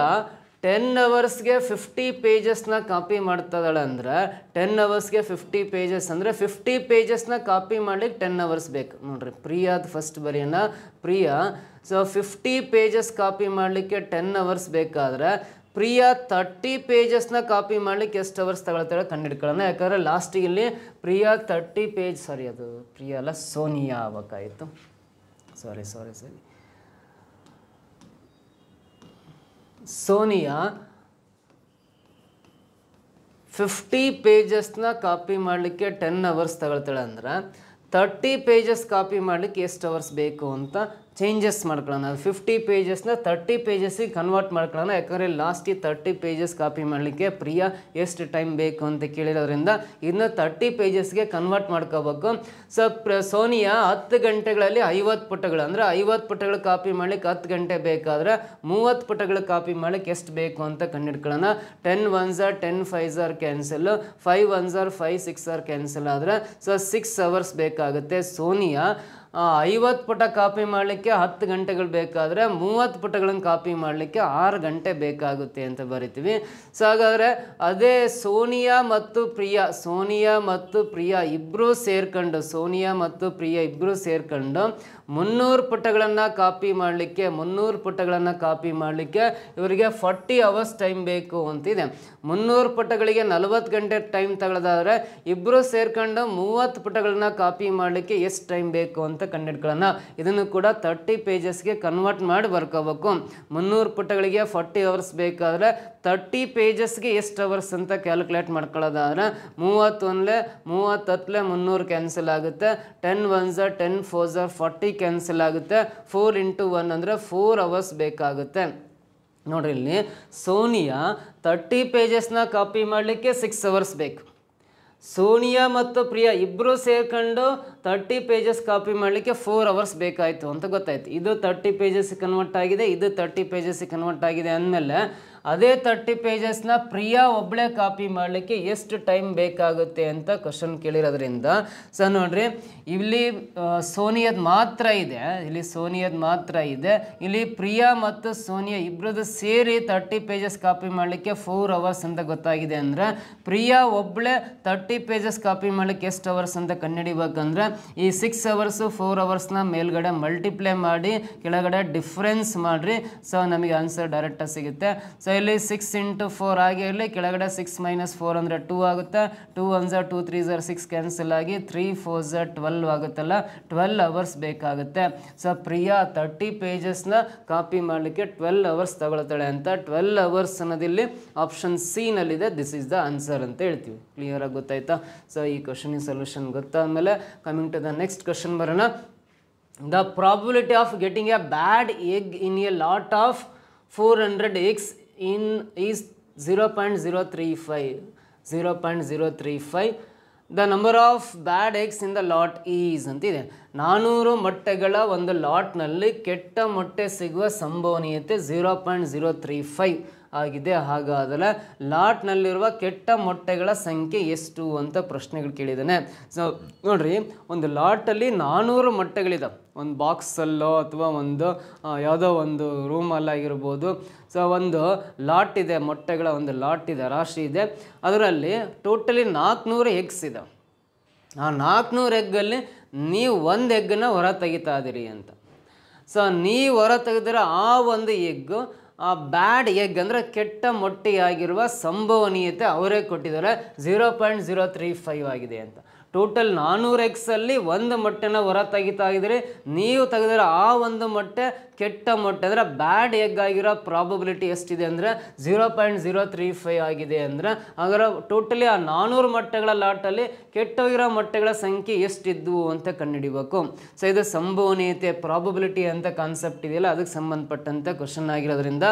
10 hours-ಗೆ 50 pages-ನ ಕಾಪಿ ಮಾಡ್ತಾಳೆ ಅಂದರೆ 10 hours-ಗೆ 50 pages ಅಂದರೆ 50 pages-ನ ಕಾಪಿ ಮಾಡಲಿಕ್ಕೆ 10 hours ಬೇಕು. ನೋಡ್ರಿ, ಪ್ರಿಯಾದ ಫಸ್ಟ್ ಬರೆಯೋಣ. ಪ್ರಿಯಾ ಸೊ 50 pages ಕಾಪಿ ಮಾಡಲಿಕ್ಕೆ 10 hours ಬೇಕಾದರೆ ಪ್ರಿಯಾ 30 pages-ನ ಕಾಪಿ ಮಾಡಲಿಕ್ಕೆ ಎಷ್ಟು ಅವರ್ಸ್ ತಗೊಳ್ತಾಳೆ ಕಂಡುಹಿಡ್ಕೊಳ್ಳೋಣ. ಯಾಕಂದರೆ ಲಾಸ್ಟಿಗೆ ಇಲ್ಲಿ ಪ್ರಿಯಾ 30 page, ಸಾರಿ ಅದು ಪ್ರಿಯಾ ಅಲ್ಲ ಸೋನಿಯಾ ಆಗಬೇಕಾಯಿತು, ಸಾರಿ ಸೋನಿಯಾ 50 ಪೇಜಸ್ನ ಕಾಪಿ ಮಾಡಲಿಕ್ಕೆ 10 ಅವರ್ಸ್ ತಗೊಳ್ತಾಳೆ ಅಂದ್ರೆ 30 ಪೇಜಸ್ ಕಾಪಿ ಮಾಡಲಿಕ್ಕೆ ಎಷ್ಟು ಅವರ್ಸ್ ಬೇಕು ಅಂತ ಚೇಂಜಸ್ ಮಾಡ್ಕೊಳ್ಳೋಣ. 50 ಪೇಜಸ್ನ 30 ಪೇಜಸ್ಸಿಗೆ ಕನ್ವರ್ಟ್ ಮಾಡ್ಕೊಳ್ಳೋಣ. ಯಾಕಂದರೆ ಲಾಸ್ಟಿಗೆ 30 ಪೇಜಸ್ ಕಾಪಿ ಮಾಡಲಿಕ್ಕೆ ಪ್ರಿಯಾ ಎಷ್ಟು ಟೈಮ್ ಬೇಕು ಅಂತ ಕೇಳಿರೋದ್ರಿಂದ ಇದನ್ನ 30 ಪೇಜಸ್ಗೆ ಕನ್ವರ್ಟ್ ಮಾಡ್ಕೋಬೇಕು. ಸೊ ಸೋನಿಯಾ 10 ಗಂಟೆಗಳಲ್ಲಿ 50 ಪುಟಗಳು ಅಂದರೆ 50 ಪುಟಗಳು ಕಾಪಿ ಮಾಡಲಿಕ್ಕೆ 10 ಗಂಟೆ ಬೇಕಾದರೆ 30 ಪುಟಗಳು ಕಾಪಿ ಮಾಡಲಿಕ್ಕೆ ಎಷ್ಟು ಬೇಕು ಅಂತ ಕಂಡುಹಿಡ್ಕೊಳ್ಳೋಣ. 10 1s are 10 5s are cancel, 5 1s are 5 6 are cancel ಆದರೆ ಸೊ 6 ಅವರ್ಸ್ ಬೇಕಾಗುತ್ತೆ. ಸೋನಿಯಾ 50 ಪುಟ ಕಾಪಿ ಮಾಡಲಿಕ್ಕೆ 10 ಗಂಟೆಗಳು ಬೇಕಾದರೆ 30 ಪುಟಗಳನ್ನು ಕಾಪಿ ಮಾಡಲಿಕ್ಕೆ 6 ಗಂಟೆ ಬೇಕಾಗುತ್ತೆ ಅಂತ ಬರಿತೀವಿ. ಸೊ ಹಾಗಾದರೆ ಅದೇ ಸೋನಿಯಾ ಮತ್ತು ಪ್ರಿಯಾ ಇಬ್ಬರೂ ಸೇರ್ಕೊಂಡು 300 ಪುಟಗಳನ್ನು ಕಾಪಿ ಮಾಡಲಿಕ್ಕೆ ಇವರಿಗೆ 40 ಅವರ್ಸ್ ಟೈಮ್ ಬೇಕು ಅಂತಿದೆ. 300 ಪುಟಗಳಿಗೆ 40 ಗಂಟೆ ಟೈಮ್ ತಗೊಳ್ಳೋದಾದರೆ ಇಬ್ಬರು ಸೇರ್ಕೊಂಡು 30 ಪುಟಗಳನ್ನ ಕಾಪಿ ಮಾಡಲಿಕ್ಕೆ ಎಷ್ಟು ಟೈಮ್ ಬೇಕು ಅಂತ ಕಂಡುಹಿಡ್ಕೊಳ್ಳೋಣ. ಇದನ್ನು ಕೂಡ 30 ಪೇಜಸ್ಗೆ ಕನ್ವರ್ಟ್ ಮಾಡಿ ಬರ್ಕೋಬೇಕು. 300 ಪುಟಗಳಿಗೆ 40 ಅವರ್ಸ್ ಬೇಕಾದರೆ 30 ಪೇಜಸ್ಗೆ ಎಷ್ಟು ಅವರ್ಸ್ ಅಂತ ಕ್ಯಾಲ್ಕುಲೇಟ್ ಮಾಡ್ಕೊಳ್ಳೋದಾದ್ರೆ 30 300 ಕ್ಯಾನ್ಸಲ್ ಆಗುತ್ತೆ. 10 1s are 10 4s are 40 cancel ಆಗುತ್ತೆ. 4 into 1 ಅಂದರೆ 4 ಅವರ್ಸ್ ಬೇಕಾಗುತ್ತೆ. ನೋಡ್ರಿ ಇಲ್ಲಿ ಸೋನಿಯಾ 30 ಪೇಜಸ್ನ ಕಾಪಿ ಮಾಡಲಿಕ್ಕೆ 6 ಅವರ್ಸ್ ಬೇಕು. ಸೋನಿಯಾ ಮತ್ತು ಪ್ರಿಯಾ ಇಬ್ಬರು ಸೇರ್ಕೊಂಡು 30 ಪೇಜಸ್ ಕಾಪಿ ಮಾಡಲಿಕ್ಕೆ 4 ಅವರ್ಸ್ ಬೇಕಾಯಿತು ಅಂತ ಗೊತ್ತಾಯ್ತು. ಇದು 30 ಪೇಜಸ್ಸಿಗೆ ಕನ್ವರ್ಟ್ ಆಗಿದೆ, ಇದು 30 ಪೇಜಸ್ಸಿಗೆ ಕನ್ವರ್ಟ್ ಆಗಿದೆ ಅಂದಮೇಲೆ ಅದೇ 30 ಪೇಜಸ್ನ ಪ್ರಿಯಾ ಒಬ್ಬಳೇ ಕಾಪಿ ಮಾಡಲಿಕ್ಕೆ ಎಷ್ಟು ಟೈಮ್ ಬೇಕಾಗುತ್ತೆ ಅಂತ ಕ್ವಶನ್ ಕೇಳಿರೋದ್ರಿಂದ ಸೊ ನೋಡ್ರಿ ಇಲ್ಲಿ ಸೋನಿಯಾದ ಮಾತ್ರ ಇದೆ, ಇಲ್ಲಿ ಪ್ರಿಯಾ ಮತ್ತು ಸೋನಿಯಾ ಇಬ್ಬರದ್ದು ಸೇರಿ 30 ಪೇಜಸ್ ಕಾಪಿ ಮಾಡಲಿಕ್ಕೆ 4 ಅವರ್ಸ್ ಅಂತ ಗೊತ್ತಾಗಿದೆ ಅಂದರೆ ಪ್ರಿಯಾ ಒಬ್ಬಳೇ 30 ಪೇಜಸ್ ಕಾಪಿ ಮಾಡಲಿಕ್ಕೆ ಎಷ್ಟು ಅವರ್ಸ್ ಅಂತ ಕಂಡುಹಿಡಿಬೇಕಂದ್ರೆ ಈ 6 ಅವರ್ಸು 4 ಅವರ್ಸ್ನ ಮೇಲ್ಗಡೆ ಮಲ್ಟಿಪ್ಲೈ ಮಾಡಿ ಕೆಳಗಡೆ ಡಿಫ್ರೆನ್ಸ್ ಮಾಡಿರಿ. ಸೊ ನಮಗೆ ಆನ್ಸರ್ ಡೈರೆಕ್ಟಾಗಿ ಸಿಗುತ್ತೆ. ಸೊ ಇಲ್ಲಿ 6 into 4 ಆಗಿ ಇರಲಿ, ಕೆಳಗಡೆ 6 - 4 ಅಂದರೆ 2 ಆಗುತ್ತೆ. 2 1s are 2 3s are 6 cancel ಆಗಿ 3 4s are 12 ಆಗುತ್ತಲ್ಲ, 12 ಅವರ್ಸ್ ಬೇಕಾಗುತ್ತೆ. ಸೊ ಪ್ರಿಯಾ 30 ಪೇಜಸ್ನ ಕಾಪಿ ಮಾಡಲಿಕ್ಕೆ 12 ಅವರ್ಸ್ ತಗೊಳ್ತಾಳೆ ಅಂತ 12 ಅವರ್ಸ್ ಅನ್ನೋದಿಲ್ಲಿ ಆಪ್ಷನ್ ಸಿ ನಲ್ಲಿದೆ. ದಿಸ್ ಈಸ್ ದ ಆನ್ಸರ್ ಅಂತ ಹೇಳ್ತೀವಿ. ಕ್ಲಿಯರ್ ಆಗಿ ಗೊತ್ತಾಯ್ತಾ? ಸೊ ಈ ಕ್ವಶನಿಗೆ ಸೊಲ್ಯೂಷನ್ ಗೊತ್ತಾದ್ಮೇಲೆ coming to the next question ಬರೋಣ. The probability of getting a bad egg in a lot of 400 eggs is 0.035. The number of bad eggs in the lot is ಅಂತಿದೆ. 400 ಮೊಟ್ಟೆಗಳ ಒಂದು ಲಾಟ್ನಲ್ಲಿ ಕೆಟ್ಟ ಮೊಟ್ಟೆ ಸಿಗುವ ಸಂಭವನೀಯತೆ 0.035 ಆಗಿದೆ. ಹಾಗಾದರೆ ಲಾಟ್ನಲ್ಲಿರುವ ಕೆಟ್ಟ ಮೊಟ್ಟೆಗಳ ಸಂಖ್ಯೆ ಎಷ್ಟು ಅಂತ ಪ್ರಶ್ನೆಗಳು ಕೇಳಿದ್ದಾನೆ. ಸೊ ನೋಡ್ರಿ, ಒಂದು ಲಾಟಲ್ಲಿ 400 ಮೊಟ್ಟೆಗಳಿದಾವೆ. ಒಂದು ಬಾಕ್ಸಲ್ಲೋ ಅಥವಾ ಒಂದು ಯಾವುದೋ ಒಂದು ರೂಮಲ್ಲಾಗಿರ್ಬೋದು. ಸೊ ಒಂದು ಲಾಟ್ ಇದೆ, ಮೊಟ್ಟೆಗಳ ಒಂದು ಲಾಟ್ ಇದೆ, ರಾಶಿ ಇದೆ. ಅದರಲ್ಲಿ ಟೋಟಲಿ 400 ಎಗ್ಸ್ ಇದೆ. ಆ 400 ಎಗ್ಗಲ್ಲಿ ನೀವು ಒಂದು ಎಗ್ಗನ್ನು ಹೊರ ತೆಗಿತಾ ಇದ್ದೀರಿ ಅಂತ. ಸೊ ನೀವು ಹೊರ ತೆಗೆದ್ರೆ ಆ ಒಂದು ಎಗ್ಗು ಬ್ಯಾಡ್ ಎಗ್ ಅಂದರೆ ಕೆಟ್ಟ ಮೊಟ್ಟೆಯಾಗಿರುವ ಸಂಭವನೀಯತೆ ಅವರೇ ಕೊಟ್ಟಿದ್ದಾರೆ 0.035 ಆಗಿದೆ ಅಂತ. ಟೋಟಲ್ 400 ಎಗ್ಸಲ್ಲಿ ಒಂದು ಮೊಟ್ಟೆನ ಹೊರ ತೆಗಿತಾ ಇದ್ದೀರಿ, ನೀವು ತೆಗೆದ್ರೆ ಆ ಒಂದು ಮೊಟ್ಟೆ ಕೆಟ್ಟ ಮೊಟ್ಟೆ ಅಂದರೆ ಬ್ಯಾಡ್ ಎಗ್ ಆಗಿರೋ ಪ್ರಾಬಬಿಲಿಟಿ ಎಷ್ಟಿದೆ ಅಂದರೆ 0.035 ಆಗಿದೆ. ಅಂದರೆ ಹಾಗಾದ್ರೆ ಟೋಟಲಿ ಆ 400 ಮೊಟ್ಟೆಗಳ ಲಾಟಲ್ಲಿ ಕೆಟ್ಟೋಗಿರೋ ಮೊಟ್ಟೆಗಳ ಸಂಖ್ಯೆ ಎಷ್ಟಿದ್ವು ಅಂತ ಕಂಡುಹಿಡಿಬೇಕು. ಸೊ ಇದು ಸಂಭವನೀಯತೆ ಪ್ರಾಬಬಿಲಿಟಿ ಅಂತ ಕಾನ್ಸೆಪ್ಟ್ ಇದೆಯಲ್ಲ, ಅದಕ್ಕೆ ಸಂಬಂಧಪಟ್ಟಂತೆ ಕ್ವಶನ್ ಆಗಿರೋದ್ರಿಂದ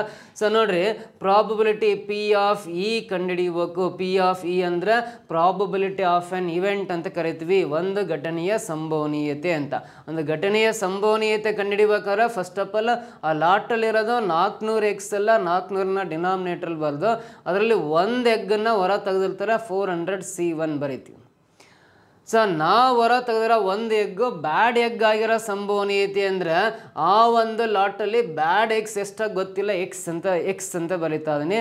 ಸೊ ನೋಡ್ರಿ, ಪ್ರಾಬಬಿಲಿಟಿ ಪಿ ಆಫ್ ಇ ಕಂಡುಹಿಡಿಯಬೇಕು. ಪಿ ಆಫ್ ಇ ಅಂದರೆ ಪ್ರಾಬಬಿಲಿಟಿ ಆಫ್ ಆನ್ ಇವೆಂಟ್ ಅಂತ ಕರಿತೀವಿ. ಒಂದು ಘಟನೆಯ ಸಂಭವನೀಯತೆ ಅಂತ. ಒಂದು ಘಟನೆಯ ಸಂಭವನೀಯತೆ ಕಂಡುಹಿಡಿಬೇಕಾದ್ರೆ ಫಸ್ಟ್ ಆಫ್ ಆಲ್ ಆ ಲಾಟಲ್ಲಿರೋದು 400 ಎಗ್ಸ್ ಎಲ್ಲ 400ನ ಡಿನಾಮಿನೇಟರ್ ಬರೆದು ಅದರಲ್ಲಿ ಒಂದು ಎಗ್ಗನ್ನು ಹೊರ ತೆಗೆದಿರ್ತಾರೆ 400C1 ಬರೀತೀವಿ. ಸೊ ನಾವು ಹೊರ ತೆಗೆದಿರೋ ಒಂದು ಎಗ್ಗು ಬ್ಯಾಡ್ ಎಗ್ ಆಗಿರೋ ಸಂಭವನೀಯತೆ ಅಂದರೆ ಆ ಒಂದು ಲಾಟಲ್ಲಿ ಬ್ಯಾಡ್ ಎಗ್ಸ್ ಎಷ್ಟಾಗಿ ಗೊತ್ತಿಲ್ಲ, ಎಕ್ಸ್ ಅಂತ ಬರೀತಾ ಇದೀನಿ.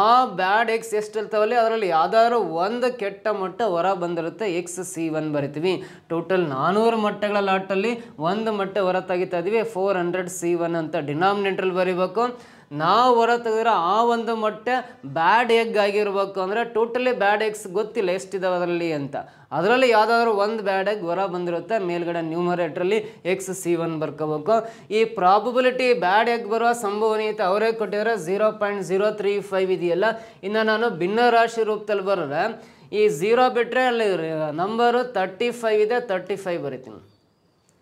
ಆ ಬ್ಯಾಡ್ ಎಗ್ಸ್ ಎಷ್ಟು ಇರ್ತಾವಲ್ಲಿ ಅದರಲ್ಲಿ ಯಾವ್ದಾದ್ರು ಒಂದು ಕೆಟ್ಟ ಮೊಟ್ಟೆ ಹೊರ ಬಂದಿರುತ್ತೆ, XC1 ಬರಿತೀವಿ. ಟೋಟಲ್ 400 ಮೊಟ್ಟೆಗಳ ಲಾಟಲ್ಲಿ ಒಂದು ಮೊಟ್ಟೆ ಹೊರ ತೆಗಿತಾ ಇದೀವಿ, 400C1 ಅಂತ ಡಿನಾಮಿನೇಟ್ರಲ್ಲಿ ಬರೀಬೇಕು. ನಾವು ಹೊರ ತೆಗೆದ್ರೆ ಆ ಒಂದು ಮೊಟ್ಟೆ ಬ್ಯಾಡ್ ಎಗ್ ಆಗಿರ್ಬೇಕು. ಅಂದರೆ ಟೋಟಲಿ ಬ್ಯಾಡ್ ಎಗ್ಸ್ ಗೊತ್ತಿಲ್ಲ ಎಷ್ಟಿದಾವೆ ಅದರಲ್ಲಿ ಅಂತ. ಅದರಲ್ಲಿ ಯಾವುದಾದ್ರೂ ಒಂದು ಬ್ಯಾಡ್ ಎಗ್ ಹೊರ ಬಂದಿರುತ್ತೆ, ಮೇಲ್ಗಡೆ ನ್ಯೂಮರೇಟ್ರಲ್ಲಿ XC1 ಬರ್ಕೋಬೇಕು. ಈ ಪ್ರಾಬಬಿಲಿಟಿ ಬ್ಯಾಡ್ ಎಗ್ ಬರುವ ಸಂಭವನೀಯತೆ ಅವರೇ ಕೊಟ್ಟಿದ್ದಾರೆ 0.035 ಇದೆಯಲ್ಲ. ಇನ್ನು ನಾನು ಭಿನ್ನರಾಶಿ ರೂಪದಲ್ಲಿ ಬರೋದ್ರೆ ಈ 0 ಬಿಟ್ಟರೆ ಅಲ್ಲಿ ನಂಬರು 35 ಇದೆ, 35 ಬರಿತೀನಿ.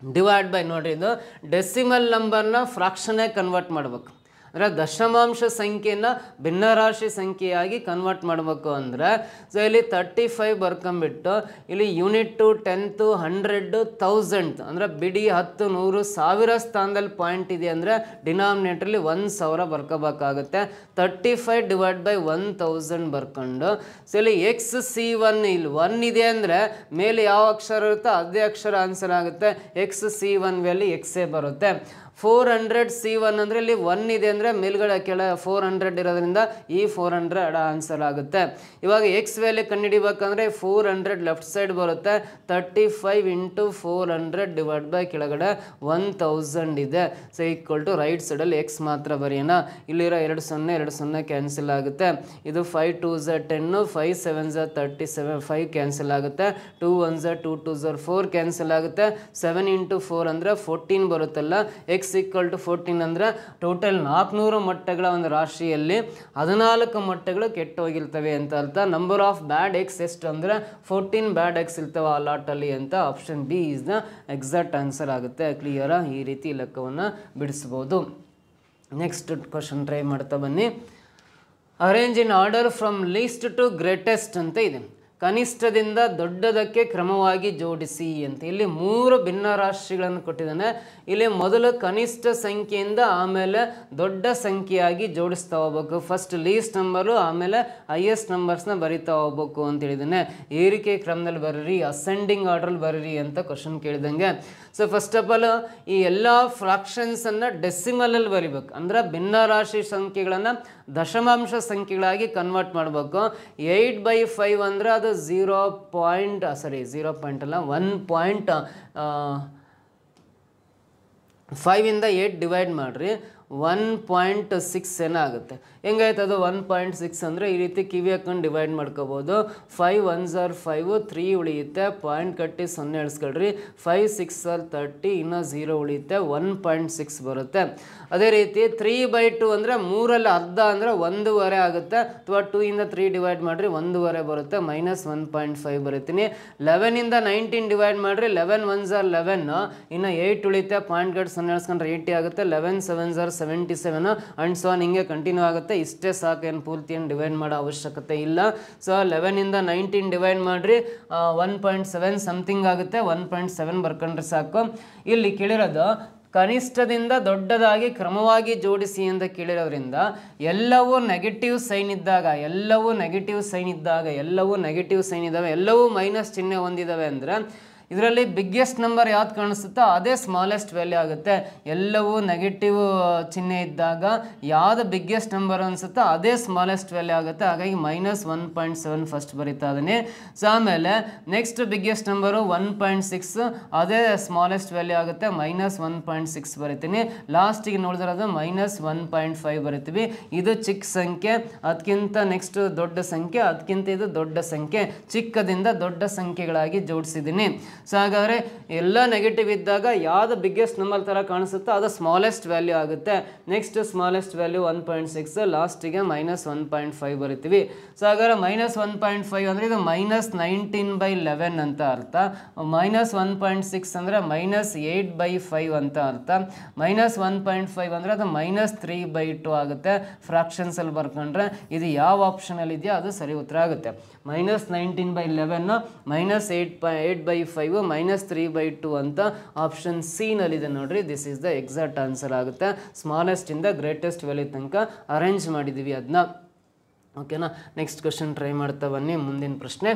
ಡಿವೈಡ್ ಬೈ ನೋಡಿರಿ, ಇದು ಡೆಸಿಮಲ್ ನಂಬರ್ನ ಫ್ರಾಕ್ಷನ್ನೇ ಕನ್ವರ್ಟ್ ಮಾಡಬೇಕು. ಅಂದರೆ ದಶಮಾಂಶ ಸಂಖ್ಯೆಯನ್ನು ಭಿನ್ನರಾಶಿ ಸಂಖ್ಯೆಯಾಗಿ ಕನ್ವರ್ಟ್ ಮಾಡಬೇಕು. ಅಂದರೆ ಸೊ ಇಲ್ಲಿ 35 ಬರ್ಕೊಂಬಿಟ್ಟು ಇಲ್ಲಿ ಯೂನಿಟ್ಟು, 10th, 100, 1000 ಅಂದರೆ ಬಿಡಿ 10, 100, 1000 ಸ್ಥಾನದಲ್ಲಿ ಪಾಯಿಂಟ್ ಇದೆ ಅಂದರೆ ಡಿನಾಮಿನೇಟ್ರಲ್ಲಿ 1000 ಬರ್ಕೋಬೇಕಾಗುತ್ತೆ. 35 ಡಿವೈಡ್ ಬೈ 1000 ಬರ್ಕೊಂಡು ಸೊ ಇಲ್ಲಿ XC1 ಇಲ್ಲಿ 1 ಇದೆ ಅಂದರೆ ಮೇಲೆ ಯಾವ ಅಕ್ಷರ ಇರುತ್ತೋ ಅದೇ ಅಕ್ಷರ ಆನ್ಸರ್ ಆಗುತ್ತೆ. XC1 ವ್ಯಾಲ್ಯೂ Xೇ ಬರುತ್ತೆ. 400C1 ಅಂದರೆ ಇಲ್ಲಿ 1 ಇದೆ ಅಂದರೆ ಮೇಲ್ಗಡೆ ಕೆಳ 400 ಇರೋದ್ರಿಂದ ಈ 400 ಆನ್ಸರ್ ಆಗುತ್ತೆ. ಇವಾಗ X ವ್ಯಾಲ್ಯೂ ಕಂಡುಹಿಡಿಬೇಕಂದ್ರೆ 400 ಲೆಫ್ಟ್ ಸೈಡ್ ಬರುತ್ತೆ. 35 ಇಂಟು 400 ಡಿವೈಡ್ ಬೈ ಕೆಳಗಡೆ 1000 ಇದೆ. ಸೊ ಈಕ್ವಲ್ ಟು ರೈಟ್ ಸೈಡಲ್ಲಿ X ಮಾತ್ರ ಬರೆಯೋಣ. ಇಲ್ಲಿರೋ 2 0 ಕ್ಯಾನ್ಸಲ್ ಆಗುತ್ತೆ. ಇದು 5 2s 10, 5 7s 37, 5 ಕ್ಯಾನ್ಸಲ್ ಆಗುತ್ತೆ. 2 1s 2 2s 4 ಕ್ಯಾನ್ಸಲ್ ಆಗುತ್ತೆ. 7 ಇಂಟು 4 ಅಂದರೆ 14 ಬರುತ್ತಲ್ಲ. X ಈಕ್ವಲ್ ಟು 14 ಅಂದರೆ ಟೋಟಲ್ 400 ಮೊಟ್ಟೆಗಳ ಒಂದು ರಾಶಿಯಲ್ಲಿ 14 ಮೊಟ್ಟೆಗಳು ಕೆಟ್ಟು ಹೋಗಿರ್ತವೆ ಅಂತ ಅರ್ಥ. ನಂಬರ್ ಆಫ್ ಬ್ಯಾಡ್ ಎಗ್ಸ್ ಎಷ್ಟು ಅಂದರೆ 14 ಬ್ಯಾಡ್ ಎಗ್ಸ್ ಇರ್ತವೆ ಆ ಲಾಟಲ್ಲಿ ಅಂತ. Option B is the exact answer ಆಗುತ್ತೆ. ಕ್ಲಿಯರಾ? ಈ ರೀತಿ ಲೆಕ್ಕವನ್ನು ಬಿಡಿಸ್ಬೋದು. ನೆಕ್ಸ್ಟ್ ಕ್ವಶನ್ ಟ್ರೈ ಮಾಡ್ತಾ ಬನ್ನಿ. Arrange in order from least to greatest ಅಂತ ಇದೆ. ಕನಿಷ್ಠದಿಂದ ದೊಡ್ಡದಕ್ಕೆ ಕ್ರಮವಾಗಿ ಜೋಡಿಸಿ ಅಂತ. ಇಲ್ಲಿ 3 ಭಿನ್ನ ರಾಶಿಗಳನ್ನು ಕೊಟ್ಟಿದ್ದಾನೆ. ಇಲ್ಲಿ ಮೊದಲು ಕನಿಷ್ಠ ಸಂಖ್ಯೆಯಿಂದ ಆಮೇಲೆ ದೊಡ್ಡ ಸಂಖ್ಯೆಯಾಗಿ ಜೋಡಿಸ್ತಾ ಹೋಗ್ಬೇಕು. ಫಸ್ಟ್ ಲೀಸ್ಟ್ ನಂಬರು ಆಮೇಲೆ ಹೈಯೆಸ್ಟ್ ನಂಬರ್ಸ್ನ ಬರಿತಾ ಹೋಗ್ಬೇಕು ಅಂತ ಹೇಳಿದ್ದಾನೆ. ಏರಿಕೆ ಕ್ರಮದಲ್ಲಿ ಬರೀರಿ, ಅಸೆಂಡಿಂಗ್ ಆರ್ಡ್ರಲ್ಲಿ ಬರೀರಿ ಅಂತ ಕ್ವಶನ್ ಕೇಳಿದಂಗೆ. ಸೊ ಫಸ್ಟ್ ಆಫ್ ಆಲ್ ಈ ಎಲ್ಲ ಫ್ರಾಕ್ಷನ್ಸನ್ನು ಡೆಸಿಮಲಲ್ಲಿ ಬರಿಬೇಕು. ಅಂದರೆ ಭಿನ್ನ ರಾಶಿ ಸಂಖ್ಯೆಗಳನ್ನು ದಶಮಾಂಶ ಸಂಖ್ಯೆಗಳಾಗಿ ಕನ್ವರ್ಟ್ ಮಾಡಬೇಕು. 8/5 ಅಂದರೆ ಅದು 1.5 8 ಡಿವೈಡ್ ಮಾಡಿರಿ 1.6 ಏನಾಗುತ್ತೆ. ಹೆಂಗಾಯ್ತು ಅದು 1.6 ಅಂದರೆ ಈ ರೀತಿ ಕಿವಿ ಹಾಕೊಂಡು ಡಿವೈಡ್ ಮಾಡ್ಕೋಬೋದು. 5 1s 5, 3 ಉಳಿಯುತ್ತೆ, ಪಾಯಿಂಟ್ ಕಟ್ಟಿ 0 ಎಳಿಸ್ಕೊಳ್ರಿ. 5 6 30, ಇನ್ನೂ 0 ಉಳಿಯುತ್ತೆ, 1.6 ಬರುತ್ತೆ. ಅದೇ ರೀತಿ 3/2 ಅಂದರೆ 3ರಲ್ಲಿ ಅರ್ಧ ಅಂದರೆ 1.5 ಆಗುತ್ತೆ. ಅಥವಾ 2 ಇಂದ 3 ಡಿವೈಡ್ ಮಾಡಿರಿ 1.5 ಬರುತ್ತೆ, -1.5 ಬರೀತೀನಿ. 11 ಇಂದ 19 ಡಿವೈಡ್ ಮಾಡಿರಿ 11 1s 11, ಇನ್ನು 8 ಉಳಿಯುತ್ತೆ, ಪಾಯಿಂಟ್ ಕಟ್ಟಿ 0 ಎಳಿಸ್ಕೊಂಡ್ರೆ 80 ಆಗುತ್ತೆ. 11 7s 77 ಅಂಡ್ ಸೊ ಹಿಂಗೆ ಕಂಟಿನ್ಯೂ ಆಗುತ್ತೆ. ಇಷ್ಟೇ ಸಾಕು, ಏನು ಪೂರ್ತಿ ಏನು ಡಿವೈಡ್ ಮಾಡೋ ಅವಶ್ಯಕತೆ ಇಲ್ಲ. ಸೊ 11 ಇಂದ 19 ಡಿವೈಡ್ ಮಾಡಿರಿ 1.7 ಸಮಥಿಂಗ್ ಆಗುತ್ತೆ. 1.7 ಬರ್ಕೊಂಡ್ರೆ ಸಾಕು. ಇಲ್ಲಿ ಕೇಳಿರೋದು ಕನಿಷ್ಠದಿಂದ ದೊಡ್ಡದಾಗಿ ಕ್ರಮವಾಗಿ ಜೋಡಿಸಿ ಅಂತ ಕೇಳಿರೋದ್ರಿಂದ ಎಲ್ಲವೂ ನೆಗೆಟಿವ್ ಸೈನ್ ಇದ್ದಾಗ, ಎಲ್ಲವೂ ನೆಗೆಟಿವ್ ಸೈನ್ ಇದ್ದಾವೆ, ಎಲ್ಲವೂ ಮೈನಸ್ ಚಿಹ್ನೆ ಹೊಂದಿದ್ದಾವೆ ಅಂದರೆ ಇದರಲ್ಲಿ ಬಿಗ್ಗೆಸ್ಟ್ ನಂಬರ್ ಯಾವ್ದು ಕಾಣಿಸುತ್ತೋ ಅದೇ ಸ್ಮಾಲೆಸ್ಟ್ ವ್ಯಾಲ್ಯೂ ಆಗುತ್ತೆ. ಎಲ್ಲವೂ ನೆಗೆಟಿವ್ ಚಿಹ್ನೆ ಇದ್ದಾಗ ಯಾವುದು ಬಿಗ್ಗೆಸ್ಟ್ ನಂಬರ್ ಅನಿಸುತ್ತೋ ಅದೇ ಸ್ಮಾಲೆಸ್ಟ್ ವ್ಯಾಲ್ಯೂ ಆಗುತ್ತೆ. ಹಾಗಾಗಿ -1.7 ಫಸ್ಟ್ ಬರೀತಾ ಇದ್ದೀನಿ. ಸೊ ಆಮೇಲೆ ನೆಕ್ಸ್ಟ್ ಬಿಗ್ಗೆಸ್ಟ್ ನಂಬರು 1.6, ಅದೇ ಸ್ಮಾಲೆಸ್ಟ್ ವ್ಯಾಲ್ಯೂ ಆಗುತ್ತೆ, -1.6 ಬರಿತೀನಿ. ಲಾಸ್ಟಿಗೆ ನೋಡಿದಿರೋದು -1.5 ಬರಿತೀವಿ. ಇದು ಚಿಕ್ಕ ಸಂಖ್ಯೆ, ಅದಕ್ಕಿಂತ ನೆಕ್ಸ್ಟ್ ದೊಡ್ಡ ಸಂಖ್ಯೆ, ಅದಕ್ಕಿಂತ ಇದು ದೊಡ್ಡ ಸಂಖ್ಯೆ. ಚಿಕ್ಕದಿಂದ ದೊಡ್ಡ ಸಂಖ್ಯೆಗಳಾಗಿ ಜೋಡಿಸಿದ್ದೀನಿ. ಸೊ ಹಾಗಾದರೆ ಎಲ್ಲ ನೆಗೆಟಿವ್ ಇದ್ದಾಗ ಯಾವುದು ಬಿಗ್ಗೆಸ್ಟ್ ನಂಬರ್ ಥರ ಕಾಣಿಸುತ್ತೋ ಅದು ಸ್ಮಾಲೆಸ್ಟ್ ವ್ಯಾಲ್ಯೂ ಆಗುತ್ತೆ. ನೆಕ್ಸ್ಟ್ ಸ್ಮಾಲೆಸ್ಟ್ ವ್ಯಾಲ್ಯೂ 1.6, ಲಾಸ್ಟಿಗೆ -1.5 ಬರಿತೀವಿ. ಸೊ ಹಾಗಾದ್ರೆ -1.5 ಅಂದರೆ ಇದು -19/11 ಅಂತ ಅರ್ಥ. -1.6 ಅಂದರೆ -8/5 ಅಂತ ಅರ್ಥ. -1.5 ಅಂದರೆ ಅದು -3/2 ಆಗುತ್ತೆ. ಫ್ರಾಕ್ಷನ್ಸಲ್ಲಿ ಬರ್ಕೊಂಡ್ರೆ ಇದು ಯಾವ ಆಪ್ಷನಲ್ಲಿ ಇದೆಯೋ ಅದು ಸರಿ ಉತ್ತರ ಆಗುತ್ತೆ. -19/11, -8/5, -3/2 ಅಂತ ಆಪ್ಷನ್ ಸಿ ನಲ್ಲಿದೆ ನೋಡ್ರಿ. This is the exact answer ಆಗುತ್ತೆ. ಸ್ಮಾಲೆಸ್ಟ್ ಇಂದ ಗ್ರೇಟೆಸ್ಟ್ ವ್ಯಾಲ್ಯೂ ತನಕ ಅರೇಂಜ್ ಮಾಡಿದ್ದೀವಿ ಅದನ್ನ. ಓಕೆನಾ? ನೆಕ್ಸ್ಟ್ ಕ್ವಶನ್ ಟ್ರೈ ಮಾಡ್ತಾ ಬನ್ನಿ. ಮುಂದಿನ ಪ್ರಶ್ನೆ,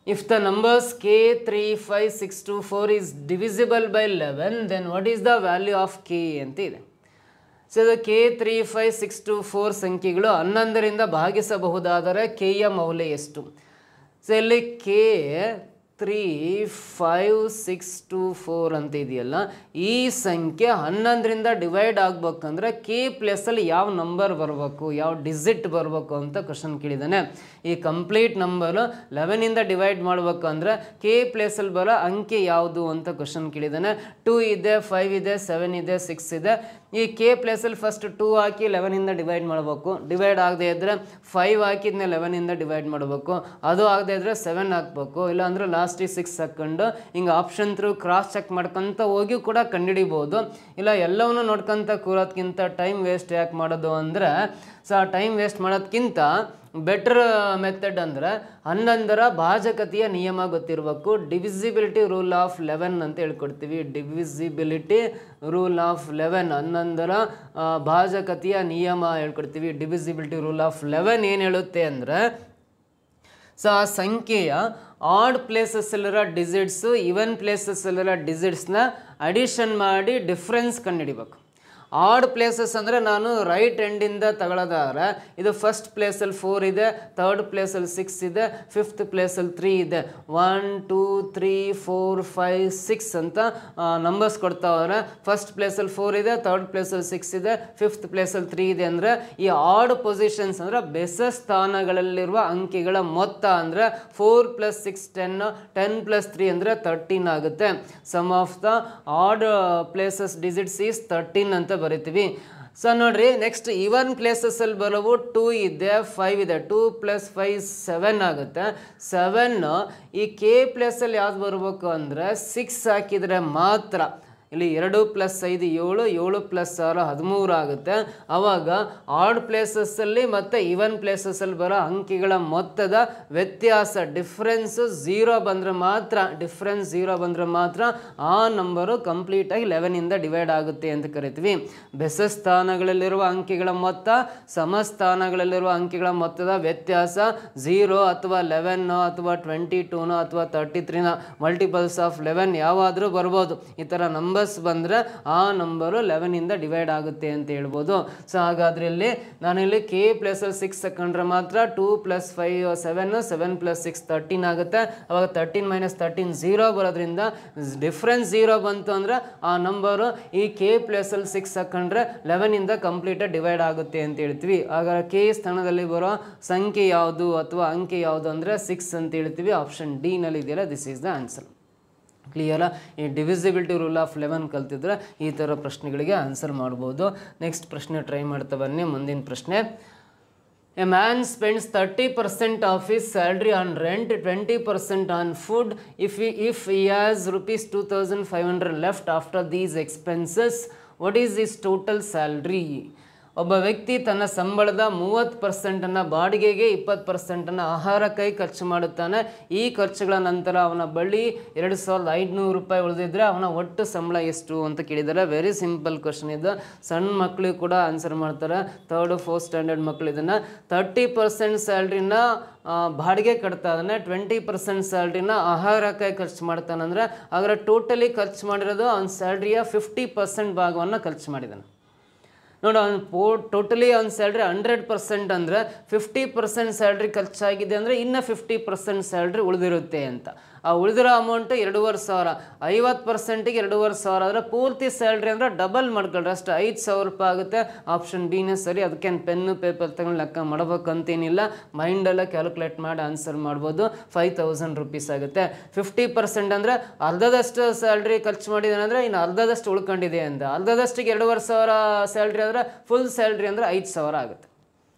if the numbers k 3 5 6 2 4 is divisible by 11, then what is the value of k ಅಂತ ಇದೆ. ಸೊ ಇದು k 3 5 6 2 4 ಸಂಖ್ಯೆಗಳು 11ರಿಂದ ಭಾಗಿಸಬಹುದಾದರೆ k ಯ ಮೌಲ್ಯ ಎಷ್ಟು? ಸೊ ಇಲ್ಲಿ k 63562 ಅಂತ ಇದೆಯಲ್ಲ, ಈ ಸಂಖ್ಯೆ 11ರಿಂದ ಡಿವೈಡ್ ಆಗ್ಬೇಕಂದ್ರೆ ಕೆ ಪ್ಲೇಸಲ್ಲಿ ಯಾವ ನಂಬರ್ ಬರಬೇಕು, ಯಾವ ಡಿಜಿಟ್ ಬರಬೇಕು ಅಂತ ಕ್ವಶನ್ ಕೇಳಿದ್ದಾನೆ. ಈ ಕಂಪ್ಲೀಟ್ ನಂಬರು 11ಇಂದ ಡಿವೈಡ್ ಮಾಡ್ಬೇಕಂದ್ರೆ ಕೆ ಪ್ಲೇಸಲ್ಲಿ ಬರೋ ಅಂಕೆ ಯಾವುದು ಅಂತ ಕ್ವಶನ್ ಕೇಳಿದ್ದಾನೆ. 2 ಇದೆ, 5 ಇದೆ, 7 ಇದೆ, 6 ಇದೆ. ಈ ಕೆ ಪ್ಲೇಸಲ್ಲಿ ಫಸ್ಟ್ 2 ಹಾಕಿ 11ಇಂದ ಡಿವೈಡ್ ಮಾಡಬೇಕು. ಡಿವೈಡ್ ಆಗದೆ ಇದ್ದರೆ 5 ಹಾಕಿದ್ನೇ 11ಇಂದ ಡಿವೈಡ್ ಮಾಡಬೇಕು. ಅದು ಆಗದೆ ಇದ್ದರೆ 7 ಹಾಕಬೇಕು. ಇಲ್ಲಾಂದರೆ ಲಾಸ್ಟಿಗೆ 6 ಹಾಕ್ಕೊಂಡು ಹಿಂಗೆ ಆಪ್ಷನ್ ಥ್ರೂ ಕ್ರಾಸ್ ಚೆಕ್ ಮಾಡ್ಕೊತ ಹೋಗಿ ಕೂಡ ಕಂಡುಹಿಡಿಬೋದು. ಇಲ್ಲ ಎಲ್ಲವನ್ನೂ ನೋಡ್ಕೊತ ಕೂರೋದ್ಕಿಂತ ಟೈಮ್ ವೇಸ್ಟ್ ಯಾಕೆ ಮಾಡೋದು ಅಂದರೆ, ಸೊ ಆ ಟೈಮ್ ವೇಸ್ಟ್ ಮಾಡೋದ್ಕಿಂತ ಬೆಟರ್ ಮೆಥಡ್ ಅಂದರೆ 11ರ ಭಾಜಕತೆಯ ನಿಯಮ ಗೊತ್ತಿರಬೇಕು. ಡಿವಿಸಿಬಿಲಿಟಿ ರೂಲ್ ಆಫ್ 11 ಅಂತ ಹೇಳ್ಕೊಡ್ತೀವಿ. ಡಿವಿಸಿಬಿಲಿಟಿ ರೂಲ್ ಆಫ್ 11, 11ರ ಭಾಜಕತೆಯ ನಿಯಮ ಹೇಳ್ಕೊಡ್ತೀವಿ. ಡಿವಿಸಿಬಿಲಿಟಿ ರೂಲ್ ಆಫ್ 11 ಏನು ಹೇಳುತ್ತೆ ಅಂದರೆ, ಸೊ ಆ ಸಂಖ್ಯೆಯ ಆಡ್ ಪ್ಲೇಸಸ್ಸಲ್ಲಿರೋ ಡಿಜಿಟ್ಸು ಈವನ್ ಪ್ಲೇಸಸ್ಸಲ್ಲಿರೋ ಡಿಜಿಟ್ಸ್ನ ಅಡಿಷನ್ ಮಾಡಿ ಡಿಫ್ರೆನ್ಸ್ ಕಂಡುಹಿಡಿಬೇಕು. ಆಡ್ ಪ್ಲೇಸಸ್ ಅಂದರೆ ನಾನು ರೈಟ್ ಎಂಡಿಂದ ತಗೊಳ್ಳೋದಾದ್ರೆ ಇದು ಫಸ್ಟ್ ಪ್ಲೇಸಲ್ಲಿ 4 ಇದೆ, ಥರ್ಡ್ ಪ್ಲೇಸಲ್ಲಿ 6 ಇದೆ, ಫಿಫ್ತ್ ಪ್ಲೇಸಲ್ಲಿ 3 ಇದೆ. 1 2 3 4 5 6 ಅಂತ ನಂಬರ್ಸ್ ಕೊಡ್ತಾ ಹೋದರೆ ಫಸ್ಟ್ ಪ್ಲೇಸಲ್ಲಿ 4 ಇದೆ, ಥರ್ಡ್ ಪ್ಲೇಸಲ್ಲಿ 6 ಇದೆ, ಫಿಫ್ತ್ ಪ್ಲೇಸಲ್ಲಿ 3 ಇದೆ. ಅಂದರೆ ಈ ಆಡ್ ಪೊಸಿಷನ್ಸ್ ಅಂದರೆ ಬೆಸ ಸ್ಥಾನಗಳಲ್ಲಿರುವ ಅಂಕೆಗಳ ಮೊತ್ತ ಅಂದರೆ 4 + 6 10, 10 + 3 ಅಂದರೆ 13 ಆಗುತ್ತೆ. Sum of the odd places digits is 13 ಅಂತ ಬರಿತೀವಿ. ಸೊ ನೋಡ್ರಿ, ನೆಕ್ಸ್ಟ್ ಈವನ್ ಪ್ಲೇಸಸ್ಸಲ್ಲಿ ಬರೋವು 2 ಇದೆ, 5 ಇದೆ. 2 + 5 7 ಆಗುತ್ತೆ. 7 ಈ ಕೆ ಪ್ಲೇಸಲ್ಲಿ ಯಾವ್ದು ಬರಬೇಕು ಅಂದರೆ 6 ಹಾಕಿದರೆ ಮಾತ್ರ. ಇಲ್ಲಿ 2 + 5 7, 7 + 6 13 ಆಗುತ್ತೆ. ಆವಾಗ ಆಡ್ ಪ್ಲೇಸಸ್ಸಲ್ಲಿ ಮತ್ತು ಈವನ್ ಪ್ಲೇಸಸ್ಸಲ್ಲಿ ಬರೋ ಅಂಕಿಗಳ ಮೊತ್ತದ ವ್ಯತ್ಯಾಸ ಡಿಫ್ರೆನ್ಸು 0 ಬಂದರೆ ಮಾತ್ರ, ಡಿಫ್ರೆನ್ಸ್ 0 ಬಂದರೆ ಮಾತ್ರ ಆ ನಂಬರು ಕಂಪ್ಲೀಟಾಗಿ 11ಇಂದ ಡಿವೈಡ್ ಆಗುತ್ತೆ ಅಂತ ಕರಿತೀವಿ. ಬೆಸ ಸ್ಥಾನಗಳಲ್ಲಿರುವ ಅಂಕಿಗಳ ಮೊತ್ತ ಸಮಸ್ಥಾನಗಳಲ್ಲಿರುವ ಅಂಕಿಗಳ ಮೊತ್ತದ ವ್ಯತ್ಯಾಸ 0 ಅಥವಾ 11 ಅಥವಾ 22 ಅಥವಾ 33 ಮಲ್ಟಿಪಲ್ಸ್ ಆಫ್ 11 ಯಾವಾದರೂ ಬರ್ಬೋದು. ಈ ಥರ ನಂಬರ್ಸ್ ಬಂದರೆ ಆ ನಂಬರು 11ಇಂದ ಡಿವೈಡ್ ಆಗುತ್ತೆ ಅಂತ ಹೇಳ್ಬೋದು. ಸೊ ಹಾಗಾದ್ರೆ ಇಲ್ಲಿ ನಾನಿಲ್ಲಿ ಕೆ ಪ್ಲೇಸಲ್ಲಿ 6 ಹಾಕೊಂಡ್ರೆ ಮಾತ್ರ 2 + 5 7, 7 + 6 13 ಆಗುತ್ತೆ. ಅವಾಗ 13 - 13 0 ಬರೋದ್ರಿಂದ ಡಿಫ್ರೆನ್ಸ್ 0 ಬಂತು ಅಂದರೆ ಆ ನಂಬರು ಈ ಕೆ ಪ್ಲೇಸಲ್ಲಿ 6 ಹಾಕೊಂಡ್ರೆ 11ಇಂದ ಕಂಪ್ಲೀಟಾಗಿ ಡಿವೈಡ್ ಆಗುತ್ತೆ ಅಂತ ಹೇಳ್ತೀವಿ. ಹಾಗಾದ್ರೆ ಕೆ ಸ್ಥಾನದಲ್ಲಿ ಬರೋ ಸಂಖ್ಯೆ ಯಾವುದು ಅಥವಾ ಅಂಕೆ ಯಾವುದು ಅಂದರೆ 6 ಅಂತ ಹೇಳ್ತೀವಿ. ಆಪ್ಷನ್ ಡಿ ನಲ್ಲಿ ಇದೆಯಲ್ಲ, ದಿಸ್ ಈಸ್ ದ ಆನ್ಸರ್. ಕ್ಲಿಯರಾ? ಈ ಡಿವಿಸಿಬಿಲಿಟಿ ರೂಲ್ ಆಫ್ 11 ಕಲ್ತಿದ್ರೆ ಈ ಥರ ಪ್ರಶ್ನೆಗಳಿಗೆ ಆನ್ಸರ್ ಮಾಡ್ಬೋದು. ನೆಕ್ಸ್ಟ್ ಪ್ರಶ್ನೆ ಟ್ರೈ ಮಾಡ್ತಾ ಬನ್ನಿ. ಮುಂದಿನ ಪ್ರಶ್ನೆ, A man spends 30% of his salary on rent, 20% on food. If he has ₹2,500 left after these expenses, what is his total salary? ಒಬ್ಬ ವ್ಯಕ್ತಿ ತನ್ನ ಸಂಬಳದ 30%ಅನ್ನು ಬಾಡಿಗೆಗೆ, 20%ಅನ್ನು ಆಹಾರಕ್ಕಾಗಿ ಖರ್ಚು ಮಾಡುತ್ತಾನೆ. ಈ ಖರ್ಚುಗಳ ನಂತರ ಅವನ ಬಳಿ ₹2,500 ಉಳಿದಿದ್ರೆ ಅವನ ಒಟ್ಟು ಸಂಬಳ ಎಷ್ಟು ಅಂತ ಕೇಳಿದ್ದಾರೆ. ವೆರಿ ಸಿಂಪಲ್ ಕ್ವಶನ್ ಇದು. ಸಣ್ಣ ಮಕ್ಕಳಿಗೆ ಕೂಡ ಆನ್ಸರ್ ಮಾಡ್ತಾರೆ. 3rd 4th ಸ್ಟ್ಯಾಂಡರ್ಡ್ ಮಕ್ಕಳು ಇದನ್ನು 30% ಸ್ಯಾಲ್ರಿನ ಬಾಡಿಗೆ ಕಟ್ತಾ ಇದ್ದಾನೆ, 20% ಸ್ಯಾಲ್ರಿನ ಆಹಾರಕ್ಕಾಗಿ ಖರ್ಚು ಮಾಡ್ತಾನಂದರೆ ಹಾಗಾದ್ರೆ ಟೋಟಲಿ ಖರ್ಚು ಮಾಡಿರೋದು ಅವನ ಸ್ಯಾಲ್ರಿಯ 50% ಭಾಗವನ್ನು ಖರ್ಚು ಮಾಡಿದ್ದಾನೆ. ನೋಡಿ, ಅವ್ನು ಟೋಟಲಿ ಅವ್ನ ಸ್ಯಾಲ್ರಿ 100% ಅಂದರೆ 50% ಸ್ಯಾಲ್ರಿ ಖರ್ಚಾಗಿದೆ ಅಂದರೆ ಇನ್ನು 50% ಸ್ಯಾಲ್ರಿ ಉಳಿದಿರುತ್ತೆ ಅಂತ. ಆ ಉಳಿದಿರೋ ಅಮೌಂಟು 2,500. 50%ಗೆ 2,500 ಆದರೆ ಪೂರ್ತಿ ಸ್ಯಾಲ್ರಿ ಅಂದರೆ ಡಬಲ್ ಮಾಡ್ಕೊಳ್ರಿ, ಅಷ್ಟು ₹5,000 ಆಗುತ್ತೆ. ಆಪ್ಷನ್ ಬಿನೇ ಸರಿ. ಅದಕ್ಕೇನು ಪೆನ್ನು ಪೇಪರ್ ತಗೊಂಡು ಲೆಕ್ಕ ಮಾಡಬೇಕಂತೇನಿಲ್ಲ, ಮೈಂಡಲ್ಲೇ ಕ್ಯಾಲ್ಕುಲೇಟ್ ಮಾಡಿ ಆನ್ಸರ್ ಮಾಡ್ಬೋದು. ₹5,000 ಆಗುತ್ತೆ. 50% ಅಂದರೆ ಅರ್ಧದಷ್ಟು ಸ್ಯಾಲ್ರಿ ಖರ್ಚು ಮಾಡಿದ್ದಾನೆ ಅಂದರೆ ಇನ್ನು ಅರ್ಧದಷ್ಟು ಉಳ್ಕೊಂಡಿದೆ ಅಂತ. ಅರ್ಧದಷ್ಟಿಗೆ 2,500 ಸ್ಯಾಲ್ರಿ ಆದರೆ ಫುಲ್ ಸ್ಯಾಲ್ರಿ ಅಂದರೆ 5,000 ಆಗುತ್ತೆ.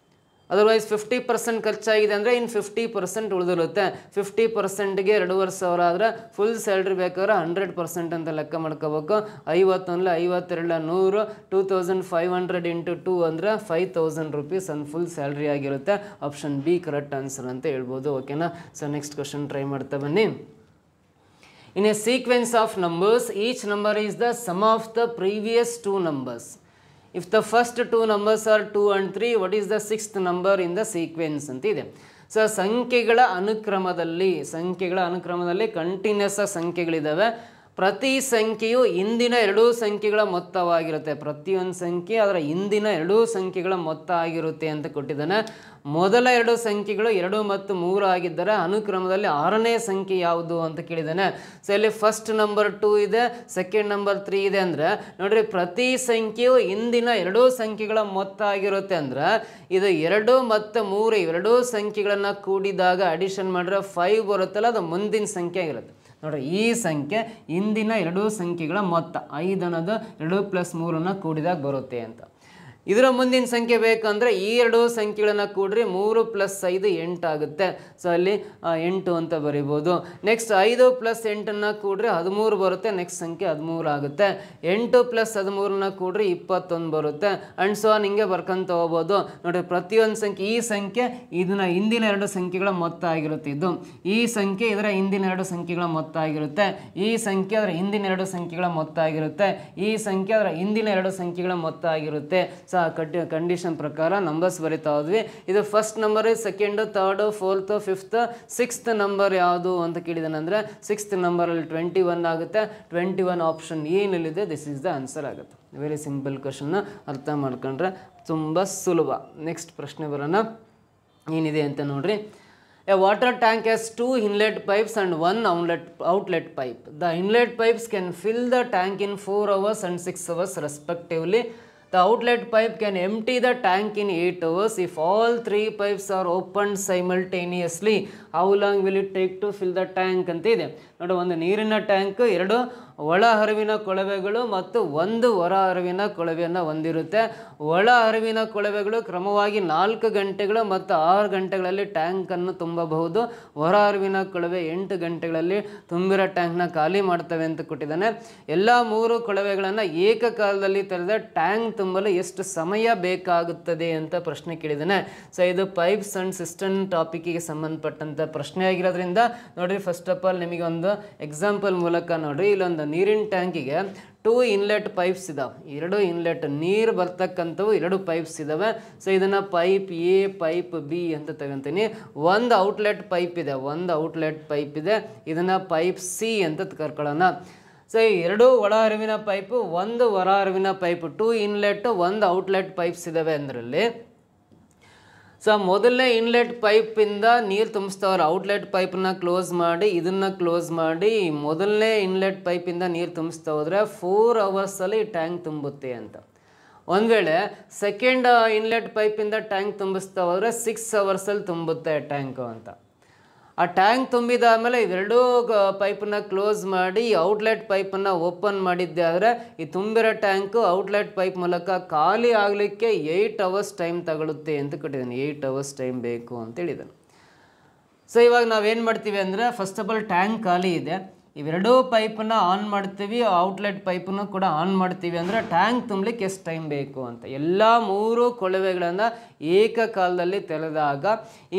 ಅದರ್ವೈಸ್ 50% ಖರ್ಚಾಗಿದೆ ಅಂದರೆ ಇನ್ನು 50% ಉಳಿದಿರುತ್ತೆ. 50%ಗೆ 2,500 ಆದರೆ ಫುಲ್ ಸ್ಯಾಲ್ರಿ ಬೇಕಾದ್ರೆ 100% ಅಂತ ಲೆಕ್ಕ ಮಾಡ್ಕೋಬೇಕು. 51 52 100, 2,500 × 2 ಅಂದರೆ ₹5,000 ಅನ್ನು ಫುಲ್ ಸ್ಯಾಲ್ರಿ ಆಗಿರುತ್ತೆ. ಆಪ್ಷನ್ ಬಿ ಕರೆಕ್ಟ್ ಆನ್ಸರ್ ಅಂತ ಹೇಳ್ಬೋದು. ಓಕೆನಾ? ಸೊ ನೆಕ್ಸ್ಟ್ ಕ್ವಶನ್ ಟ್ರೈ ಮಾಡ್ತಾ ಬನ್ನಿ. In a sequence of numbers, each number is the sum of the previous 2 numbers. If the first 2 numbers are 2 and 3, what is the 6th number in the sequence ಅಂತ ಇದೆ. So ಸಂಖ್ಯೆಗಳ ಅನುಕ್ರಮದಲ್ಲಿ continuous ಸಂಖ್ಯೆಗಳಿದ್ದಾವೆ. ಪ್ರತಿ ಸಂಖ್ಯೆಯು ಹಿಂದಿನ ಎರಡೂ ಸಂಖ್ಯೆಗಳ ಮೊತ್ತವಾಗಿರುತ್ತೆ. ಪ್ರತಿಯೊಂದು ಸಂಖ್ಯೆ ಅದರ ಹಿಂದಿನ ಎರಡೂ ಸಂಖ್ಯೆಗಳ ಮೊತ್ತ ಆಗಿರುತ್ತೆ ಅಂತ ಕೊಟ್ಟಿದ್ದಾನೆ. ಮೊದಲ ಎರಡು ಸಂಖ್ಯೆಗಳು 2 ಮತ್ತು 3 ಆಗಿದ್ದರೆ ಅನುಕ್ರಮದಲ್ಲಿ 6ನೇ ಸಂಖ್ಯೆ ಯಾವುದು ಅಂತ ಕೇಳಿದ್ದಾನೆ. ಸೊ ಇಲ್ಲಿ ಫಸ್ಟ್ ನಂಬರ್ 2 ಇದೆ, ಸೆಕೆಂಡ್ ನಂಬರ್ 3 ಇದೆ. ಅಂದರೆ ನೋಡ್ರಿ, ಪ್ರತಿ ಸಂಖ್ಯೆಯು ಹಿಂದಿನ ಎರಡೂ ಸಂಖ್ಯೆಗಳ ಮೊತ್ತ ಆಗಿರುತ್ತೆ. ಅಂದ್ರೆ ಇದು 2 ಮತ್ತು 3 ಇವೆರಡೂ ಸಂಖ್ಯೆಗಳನ್ನು ಕೂಡಿದಾಗ ಅಡಿಷನ್ ಮಾಡಿದ್ರೆ 5 ಬರುತ್ತಲ್ಲ, ಅದು ಮುಂದಿನ ಸಂಖ್ಯೆ ಆಗಿರುತ್ತೆ. ನೋಡ್ರಿ, ಈ ಸಂಖ್ಯೆ ಹಿಂದಿನ ಎರಡೂ ಸಂಖ್ಯೆಗಳ ಮೊತ್ತ 5 ಅನ್ನೋದು 2 + 3 ಕೂಡಿದಾಗ ಬರುತ್ತೆ ಅಂತ. ಇದರ ಮುಂದಿನ ಸಂಖ್ಯೆ ಬೇಕಂದರೆ ಈ ಎರಡೂ ಸಂಖ್ಯೆಗಳನ್ನು ಕೂಡ್ರಿ 3 + 5 8 ಆಗುತ್ತೆ. ಸೊ ಅಲ್ಲಿ 8 ಅಂತ ಬರಿಬೋದು. ನೆಕ್ಸ್ಟ್ 5 + 8 ಕೂಡ್ರಿ 13 ಬರುತ್ತೆ. ನೆಕ್ಸ್ಟ್ ಸಂಖ್ಯೆ 13 ಆಗುತ್ತೆ. 8 + 13 ಕೂಡ್ರಿ 21 ಬರುತ್ತೆ. ಆ್ಯಂಡ್ ಸೊ ಹಿಂಗೆ ಬರ್ಕೊಂತ ಹೋಗ್ಬೋದು. ನೋಡಿರಿ, ಪ್ರತಿಯೊಂದು ಸಂಖ್ಯೆ, ಈ ಸಂಖ್ಯೆ ಇದನ್ನ ಹಿಂದಿನ ಎರಡು ಸಂಖ್ಯೆಗಳ ಮೊತ್ತ ಆಗಿರುತ್ತೆ. ಇದು ಈ ಸಂಖ್ಯೆ ಇದರ ಹಿಂದಿನ ಎರಡು ಸಂಖ್ಯೆಗಳ ಮೊತ್ತ ಆಗಿರುತ್ತೆ. ಈ ಸಂಖ್ಯೆ ಅದರ ಹಿಂದಿನ ಎರಡು ಸಂಖ್ಯೆಗಳ ಮೊತ್ತ ಆಗಿರುತ್ತೆ. ಈ ಸಂಖ್ಯೆ ಅದರ ಹಿಂದಿನ ಎರಡು ಸಂಖ್ಯೆಗಳ ಮೊತ್ತ ಆಗಿರುತ್ತೆ. ಕಂಡೀಷನ್ ಪ್ರಕಾರ ನಂಬರ್ಸ್ ಬರಿತಾ ಹೋದ್ವಿ. ಇದು first number, second, third, fourth, fifth, sixth number ಯಾವುದು ಅಂತ ಕೇಳಿದಾನೆ. ಅಂದರೆ ಸಿಕ್ಸ್ತ್ ನಂಬರಲ್ಲಿ 21 ಆಗುತ್ತೆ. 21 ಆಪ್ಷನ್ ಏನಲ್ಲಿದೆ, ದಿಸ್ ಈಸ್ ದ ಆನ್ಸರ್ ಆಗುತ್ತೆ. ವೆರಿ ಸಿಂಪಲ್ ಕ್ವಶನ್ನ ಅರ್ಥ ಮಾಡ್ಕೊಂಡ್ರೆ ತುಂಬ ಸುಲಭ. ನೆಕ್ಸ್ಟ್ ಪ್ರಶ್ನೆ ಬರೋಣ, ಏನಿದೆ ಅಂತ ನೋಡ್ರಿ. A water tank has 2 inlet pipes and 1 outlet pipe. The inlet pipes can fill the tank in 4 hours and 6 hours respectively. The outlet pipe can empty the tank in 8 hours. If all 3 pipes are opened simultaneously, how long will it take to fill the tank ಅಂತ ಇದೆ. ನೋಡಿ, ಒಂದು ನೀರಿನ tank 2 ಒಳ ಹರಿವಿನ ಕೊಳವೆಗಳು ಮತ್ತು 1 ಹೊರ ಹರಿವಿನ ಕೊಳವೆಯನ್ನು ಹೊಂದಿರುತ್ತೆ. ಒಳ ಹರಿವಿನ ಕೊಳವೆಗಳು ಕ್ರಮವಾಗಿ 4 ಗಂಟೆಗಳು ಮತ್ತು 6 ಗಂಟೆಗಳಲ್ಲಿ ಟ್ಯಾಂಕನ್ನು ತುಂಬಬಹುದು. ಹೊರ ಹರಿವಿನ ಕೊಳವೆ 8 ಗಂಟೆಗಳಲ್ಲಿ ತುಂಬಿರೋ ಟ್ಯಾಂಕ್ನ ಖಾಲಿ ಮಾಡ್ತವೆ ಅಂತ ಕೊಟ್ಟಿದ್ದಾನೆ. ಎಲ್ಲ 3 ಕೊಳವೆಗಳನ್ನು ಏಕಕಾಲದಲ್ಲಿ ತೆರೆದ ಟ್ಯಾಂಕ್ ತುಂಬಲು ಎಷ್ಟು ಸಮಯ ಬೇಕಾಗುತ್ತದೆ ಅಂತ ಪ್ರಶ್ನೆ ಕೇಳಿದ್ದಾನೆ. ಸೊ ಇದು ಪೈಪ್ಸ್ ಅಂಡ್ ಸಿಸ್ಟಮ್ ಟಾಪಿಕ್ಗೆ ಸಂಬಂಧಪಟ್ಟಂಥ ಪ್ರಶ್ನೆ ಆಗಿರೋದ್ರಿಂದ ನೋಡ್ರಿ, ಫಸ್ಟ್ ಆಫ್ ಆಲ್ ನಿಮಗೆ ಒಂದು ಎಕ್ಸಾಂಪಲ್ ಮೂಲಕ ನೋಡ್ರಿ. ಇಲ್ಲೊಂದು ನೀರಿನ ಟ್ಯಾಂಕಿಗೆ 2 ಇನ್ಲೆಟ್ ಪೈಪ್ಸ್ ಇದಾವೆ. 2 ಇನ್ಲೆಟ್ ನೀರು ಬರ್ತಕ್ಕಂಥವು 2 ಪೈಪ್ಸ್ ಇದಾವೆ. ಸೊ ಇದನ್ನು ಪೈಪ್ ಎ, ಪೈಪ್ ಬಿ ಅಂತ ತಗೊಂತೀನಿ. ಒಂದು ಔಟ್ಲೆಟ್ ಪೈಪ್ ಇದೆ, ಇದನ್ನು ಪೈಪ್ ಸಿ ಅಂತ ಕರ್ಕೊಳ್ಳೋಣ. ಸೊ ಈ 2 ಒಳ ಹರಿವಿನ ಪೈಪು, 1 ಹೊರ ಹರಿವಿನ ಪೈಪು, 2 ಇನ್ಲೆಟ್ 1 ಔಟ್ಲೆಟ್ ಪೈಪ್ಸ್ ಇದಾವೆ ಅಂದ್ರಲ್ಲಿ. ಸೊ ಮೊದಲನೇ ಇನ್ಲೆಟ್ ಪೈಪಿಂದ ನೀರು ತುಂಬಿಸ್ತವ್ರೆ. ಔಟ್ಲೆಟ್ ಪೈಪನ್ನ ಕ್ಲೋಸ್ ಮಾಡಿ, ಇದನ್ನು ಕ್ಲೋಸ್ ಮಾಡಿ, ಮೊದಲನೇ ಇನ್ಲೆಟ್ ಪೈಪಿಂದ ನೀರು ತುಂಬಿಸ್ತಾ ಹೋದರೆ 4 ಅವರ್ಸಲ್ಲಿ ಟ್ಯಾಂಕ್ ತುಂಬುತ್ತೆ ಅಂತ. ಒಂದು ವೇಳೆ ಸೆಕೆಂಡ್ ಇನ್ಲೆಟ್ ಪೈಪಿಂದ ಟ್ಯಾಂಕ್ ತುಂಬಿಸ್ತಾ ಹೋದರೆ 6 ಅವರ್ಸಲ್ಲಿ ತುಂಬುತ್ತೆ ಟ್ಯಾಂಕು ಅಂತ. ಆ ಟ್ಯಾಂಕ್ ತುಂಬಿದಾದಮೇಲೆ ಇವೆರಡೂ ಪೈಪನ್ನು ಕ್ಲೋಸ್ ಮಾಡಿ ಔಟ್ಲೆಟ್ ಪೈಪನ್ನು ಓಪನ್ ಮಾಡಿದ್ದೆ ಆದರೆ ಈ ತುಂಬಿರೋ ಟ್ಯಾಂಕು ಔಟ್ಲೆಟ್ ಪೈಪ್ ಮೂಲಕ ಖಾಲಿ ಆಗಲಿಕ್ಕೆ 8 ಅವರ್ಸ್ ಟೈಮ್ ತಗೊಳುತ್ತೆ ಅಂತ ಕೊಟ್ಟಿದ್ದಾನೆ. 8 ಅವರ್ಸ್ ಟೈಮ್ ಬೇಕು ಅಂತ ಹೇಳಿದ್ದಾನೆ. ಸೊ ಇವಾಗ ನಾವೇನು ಮಾಡ್ತೀವಿ ಅಂದರೆ, ಫಸ್ಟ್ ಆಫ್ ಆಲ್ ಟ್ಯಾಂಕ್ ಖಾಲಿ ಇದೆ, ಇವೆರಡೂ ಪೈಪನ್ನು ಆನ್ ಮಾಡ್ತೀವಿ, ಔಟ್ಲೆಟ್ ಪೈಪನ್ನು ಕೂಡ ಆನ್ ಮಾಡ್ತೀವಿ. ಅಂದರೆ ಟ್ಯಾಂಕ್ ತುಂಬಲಿಕ್ಕೆ ಎಷ್ಟು ಟೈಮ್ ಬೇಕು ಅಂತ. ಎಲ್ಲ 3 ಕೊಳವೆಗಳನ್ನು ಏಕಕಾಲದಲ್ಲಿ ತೆರೆದಾಗ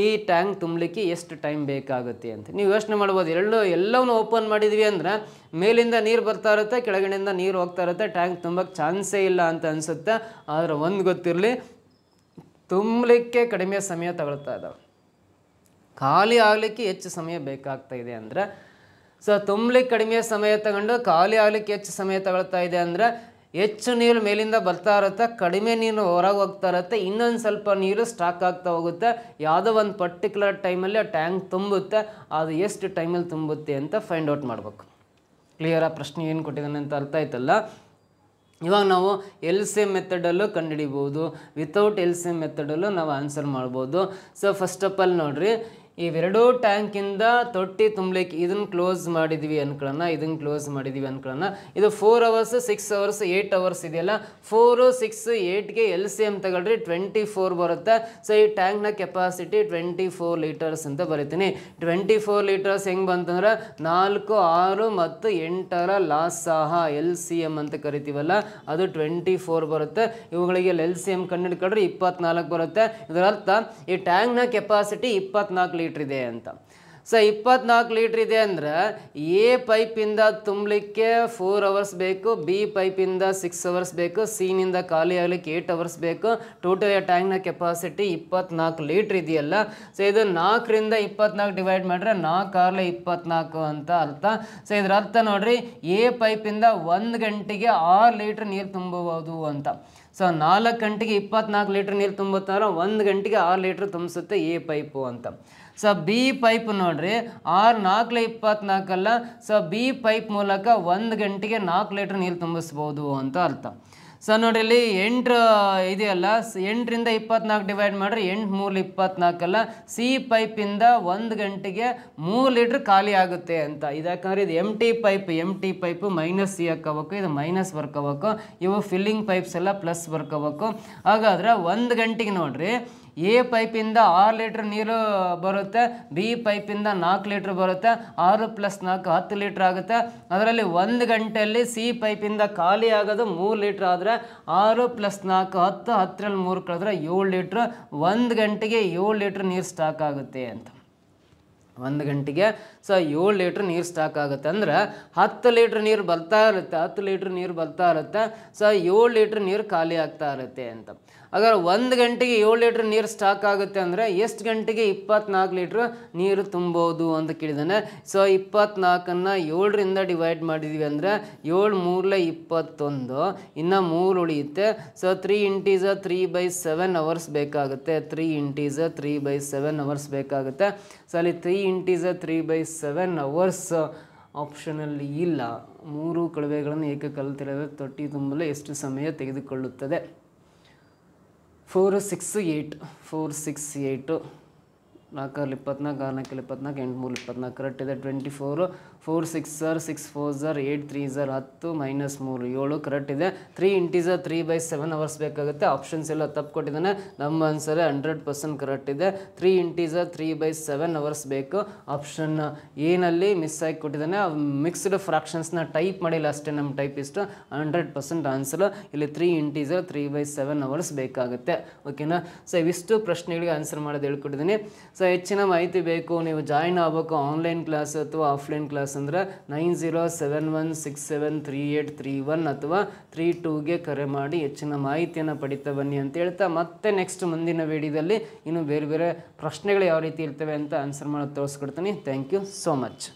ಈ ಟ್ಯಾಂಕ್ ತುಂಬಲಿಕ್ಕೆ ಎಷ್ಟು ಟೈಮ್ ಬೇಕಾಗುತ್ತೆ ಅಂತ ನೀವು ಯೋಚನೆ ಮಾಡ್ಬೋದು. ಎಲ್ಲವನ್ನೂ ಓಪನ್ ಮಾಡಿದ್ವಿ ಅಂದರೆ ಮೇಲಿಂದ ನೀರು ಬರ್ತಾ ಇರುತ್ತೆ, ಕೆಳಗಡೆಯಿಂದ ನೀರು ಹೋಗ್ತಾ ಇರುತ್ತೆ, ಟ್ಯಾಂಕ್ ತುಂಬಕ್ಕೆ ಚಾನ್ಸೇ ಇಲ್ಲ ಅಂತ ಅನಿಸುತ್ತೆ. ಆದರೆ ಒಂದು ಗೊತ್ತಿರಲಿ, ತುಂಬಲಿಕ್ಕೆ ಕಡಿಮೆ ಸಮಯ ತಗೊಳ್ತಾ ಇದ್ದಾವೆ, ಖಾಲಿ ಆಗಲಿಕ್ಕೆ ಹೆಚ್ಚು ಸಮಯ ಬೇಕಾಗ್ತಾ ಇದೆ. ಅಂದರೆ ಸೊ ತುಂಬಲಿಕ್ಕೆ ಕಡಿಮೆ ಸಮಯ ತಗೊಂಡು ಖಾಲಿ ಆಗಲಿಕ್ಕೆ ಹೆಚ್ಚು ಸಮಯ ತಗೊಳ್ತಾ ಇದೆ ಅಂದರೆ ಹೆಚ್ಚು ನೀರು ಮೇಲಿಂದ ಬರ್ತಾ ಇರುತ್ತೆ, ಕಡಿಮೆ ನೀರು ಹೊರಗೆ ಹೋಗ್ತಾ ಇರುತ್ತೆ, ಇನ್ನೊಂದು ಸ್ವಲ್ಪ ನೀರು ಸ್ಟಾಕ್ ಆಗ್ತಾ ಹೋಗುತ್ತೆ. ಯಾವುದೋ ಒಂದು ಪರ್ಟಿಕ್ಯುಲರ್ ಟೈಮಲ್ಲಿ ಆ ಟ್ಯಾಂಕ್ ತುಂಬುತ್ತೆ. ಅದು ಎಷ್ಟು ಟೈಮಲ್ಲಿ ತುಂಬುತ್ತೆ ಅಂತ ಫೈಂಡ್ ಔಟ್ ಮಾಡಬೇಕು. ಕ್ಲಿಯರಾ? ಪ್ರಶ್ನೆ ಏನು ಕೊಟ್ಟಿದ್ದಾನೆ ಅಂತ ಅರ್ಥ ಆಯ್ತಲ್ಲ. ಇವಾಗ ನಾವು LCM ಮೆಥಡಲ್ಲೂ ಕಂಡುಹಿಡಿಬೋದು, ವಿತೌಟ್ LCM ಮೆಥಡಲ್ಲೂ ನಾವು ಆನ್ಸರ್ ಮಾಡ್ಬೋದು. ಸೊ ಫಸ್ಟ್ ಆಫ್ ಆಲ್ ನೋಡಿರಿ, ಇವೆರಡೂ ಟ್ಯಾಂಕಿಂದ ತೊಟ್ಟಿ ತುಂಬಲಿಕ್ಕೆ ಇದನ್ನು ಕ್ಲೋಸ್ ಮಾಡಿದ್ವಿ ಅನ್ಕೊಳ್ಳೋಣ, ಇದು 4 ಅವರ್ಸ್ 6 ಅವರ್ಸ್ 8 ಅವರ್ಸ್ ಇದೆಯಲ್ಲ, 4 6 8ಗೆ LCM ತಗೊಳ್ರಿ 24 ಬರುತ್ತೆ. ಸೊ ಈ ಟ್ಯಾಂಕ್ನ ಕೆಪಾಸಿಟಿ 24 ಲೀಟರ್ಸ್ ಅಂತ ಬರಿತೀನಿ. 24 ಲೀಟರ್ಸ್ ಹೆಂಗೆ ಬಂತಂದ್ರೆ 4 6 ಮತ್ತು 8ರ ಲಾಸಾಹ LCM ಅಂತ ಕರಿತೀವಲ್ಲ, ಅದು 24 ಬರುತ್ತೆ. ಇವುಗಳಿಗೆ LCM ಕಂಡುಹಿಡ್ಕೊಂಡ್ರೆ 24 ಬರುತ್ತೆ. ಇದರ ಅರ್ಥ ಈ ಟ್ಯಾಂಕ್ನ ಕೆಪಾಸಿಟಿ 24 ಲೀಟರ್ ಇದೆ ಅಂತ. ಸೊ 24 ಲೀಟ್ರ್ ಇದೆ ಅಂದ್ರೆ ಎ ಪೈಪಿಂದ ತುಂಬಲಿಕ್ಕೆ 4 ಅವರ್ಸ್ ಬೇಕು, ಬಿ ಪೈಪಿಂದ 6 ಅವರ್ಸ್ ಬೇಕು, ಸಿನಿಂದ ಖಾಲಿ ಆಗಲಿಕ್ಕೆ 8 ಅವರ್ಸ್ ಬೇಕು. ಟೋಟಲ್ ಟ್ಯಾಂಕ್ನ ಕೆಪಾಸಿಟಿ 24 ಲೀಟ್ರ್ ಇದೆಯಲ್ಲ. ಸೊ ಇದು 4ರಿಂದ 24 ಡಿವೈಡ್ ಮಾಡಿದ್ರೆ 4 24 ಅಂತ ಅರ್ಥ. ಸೊ ಇದ್ರ ಅರ್ಥ ನೋಡ್ರಿ, ಎ ಪೈಪಿಂದ 1 ಗಂಟೆಗೆ 6 ಲೀಟ್ರ್ ನೀರು ತುಂಬಬಹುದು ಅಂತ. ಸೊ 4 ಗಂಟೆಗೆ 24 ಲೀಟ್ರ್ ನೀರು ತುಂಬುತ್ತಾರ, 1 ಗಂಟೆಗೆ 6 ಲೀಟ್ರ್ ತುಂಬಿಸುತ್ತೆ ಎ ಪೈಪು ಅಂತ. ಸೊ ಬಿ ಪೈಪ್ ನೋಡ್ರಿ 6 4 24 ಅಲ್ಲ. ಸೊ ಬಿ ಪೈಪ್ ಮೂಲಕ 1 ಗಂಟೆಗೆ 4 ಲೀಟ್ರ್ ನೀರು ತುಂಬಿಸ್ಬೋದು ಅಂತ ಅರ್ಥ. ಸೊ ನೋಡ್ರಿ ಇಲ್ಲಿ 8 ಇದೆಯಲ್ಲ, 8ರಿಂದ 24 ಡಿವೈಡ್ ಮಾಡಿದ್ರೆ 8 3 24 ಅಲ್ಲ. ಸಿ ಪೈಪಿಂದ 1 ಗಂಟೆಗೆ 3 ಲೀಟ್ರ್ ಖಾಲಿ ಆಗುತ್ತೆ ಅಂತ. ಇದಕ್ಕಂದ್ರೆ ಇದು M T pipe minus C ಹಾಕೋಬೇಕು, ಇದು ಮೈನಸ್ ಬರ್ಕೋಬೇಕು. ಇವು ಫಿಲ್ಲಿಂಗ್ ಪೈಪ್ಸ್ ಎಲ್ಲ ಪ್ಲಸ್ ಬರ್ಕೋಬೇಕು. ಹಾಗಾದ್ರೆ 1 ಗಂಟೆಗೆ ನೋಡ್ರಿ ಎ ಪೈಪಿಂದ 6 ಲೀಟ್ರ್ ನೀರು ಬರುತ್ತೆ, ಬಿ ಪೈಪಿಂದ 4 ಲೀಟ್ರ್ ಬರುತ್ತೆ. 6 + 4 10 ಲೀಟ್ರ್ ಆಗುತ್ತೆ. ಅದರಲ್ಲಿ 1 ಗಂಟೆಯಲ್ಲಿ ಸಿ ಪೈಪಿಂದ ಖಾಲಿ ಆಗೋದು 3 ಲೀಟ್ರ್ ಆದರೆ 6 + 4 10, 10ರಲ್ಲಿ 3 ಕಳೆದ್ರೆ 7 ಲೀಟ್ರ್. 1 ಗಂಟೆಗೆ 7 ಲೀಟ್ರ್ ನೀರು ಸ್ಟಾಕ್ ಆಗುತ್ತೆ ಅಂತ. 1 ಗಂಟೆಗೆ ಸೊ 7 ಲೀಟ್ರ್ ನೀರು ಸ್ಟಾಕ್ ಆಗುತ್ತೆ ಅಂದರೆ 10 ಲೀಟ್ರ್ ನೀರು ಬರ್ತಾ ಇರುತ್ತೆ, 10 ಲೀಟ್ರ್ ನೀರು ಬರ್ತಾ ಇರುತ್ತೆ. ಸೊ 7 ಲೀಟ್ರ್ ನೀರು ಖಾಲಿ ಆಗ್ತಾ ಇರುತ್ತೆ ಅಂತ. ಹಾಗಾದ್ರೆ 1 ಗಂಟೆಗೆ 7 ಲೀಟ್ರ್ ನೀರು ಸ್ಟಾಕ್ ಆಗುತ್ತೆ ಅಂದರೆ ಎಷ್ಟು ಗಂಟೆಗೆ 24 ಲೀಟ್ರ್ ನೀರು ತುಂಬೋದು ಅಂತ ಕೇಳಿದಾನೆ. ಸೊ 24ನ್ನು 7ರಿಂದ ಡಿವೈಡ್ ಮಾಡಿದ್ವಿ ಅಂದರೆ 7 3 21, ಇನ್ನು 3 ಉಳಿಯುತ್ತೆ. ಸೊ 3 × 3/7 ಅವರ್ಸ್ ಬೇಕಾಗುತ್ತೆ. 3 × 3/7 ಅವರ್ಸ್ ಬೇಕಾಗುತ್ತೆ. ಸೊ ಅಲ್ಲಿ 3 × 3/7 ಅವರ್ಸ್ ಆಪ್ಷನಲ್ಲಿ ಇಲ್ಲ. 3 ಕಳವೆಗಳನ್ನು ಏಕಕಾಲದಲ್ಲಿ ತೊಟ್ಟಿ ತುಂಬಲು ಎಷ್ಟು ಸಮಯ ತೆಗೆದುಕೊಳ್ಳುತ್ತದೆ? 4 6 8 4 6 8 4 24 6 24 8 3 24 ಕರೆಕ್ಟ್ ಇದೆ. 24 4 6 6 4 8 3 10 -3 7 ಕರೆಕ್ಟ್ ಇದೆ. 3 × 3/7 ಅವರ್ಸ್ ಬೇಕಾಗುತ್ತೆ. ಆಪ್ಷನ್ಸ್ ಎಲ್ಲ ತಪ್ಪು ಕೊಟ್ಟಿದ್ದಾನೆ. ನಮ್ಮ ಆನ್ಸರ್ 100% ಕರೆಕ್ಟ್ ಇದೆ. 3 × 3/7 ಅವರ್ಸ್ ಬೇಕು. ಆಪ್ಷನ್ ಏನಲ್ಲಿ ಮಿಸ್ ಆಗಿ ಕೊಟ್ಟಿದ್ದಾನೆ. ಮಿಕ್ಸ್ಡ್ ಫ್ರಾಕ್ಷನ್ಸ್ನ ಟೈಪ್ ಮಾಡಿಲ್ಲ ಅಷ್ಟೇ ನಮ್ಮ ಟೈಪಿಸ್ಟು. 100% ಆನ್ಸರ್ ಇಲ್ಲಿ 3 × 3/7 ಅವರ್ಸ್ ಬೇಕಾಗುತ್ತೆ. ಓಕೆನಾ? ಸೊ ಇವಿಷ್ಟು ಪ್ರಶ್ನೆಗಳಿಗೆ ಆನ್ಸರ್ ಮಾಡೋದು ಹೇಳ್ಕೊಟ್ಟಿದ್ದೀನಿ. ಸೊ ಹೆಚ್ಚಿನ ಮಾಹಿತಿ ಬೇಕು, ನೀವು ಜಾಯಿನ್ ಆಗಬೇಕು ಆನ್ಲೈನ್ ಕ್ಲಾಸ್ ಅಥವಾ ಆಫ್ಲೈನ್ ಕ್ಲಾಸ್ ಅಂದರೆ 9071673831 ಅಥವಾ 32ಗೆ ಕರೆ ಮಾಡಿ ಹೆಚ್ಚಿನ ಮಾಹಿತಿಯನ್ನು ಪಡಿತಾ ಬನ್ನಿ ಅಂತ ಹೇಳ್ತಾ, ಮತ್ತೆ ನೆಕ್ಸ್ಟ್ ಮುಂದಿನ ವಿಡಿಯೋದಲ್ಲಿ ಇನ್ನು ಬೇರೆ ಬೇರೆ ಪ್ರಶ್ನೆಗಳು ಯಾವ ರೀತಿ ಇರ್ತವೆ ಅಂತ ಆನ್ಸರ್ ಮಾಡೋದು ತೋರಿಸ್ಕೊಡ್ತೀನಿ. Thank you so much.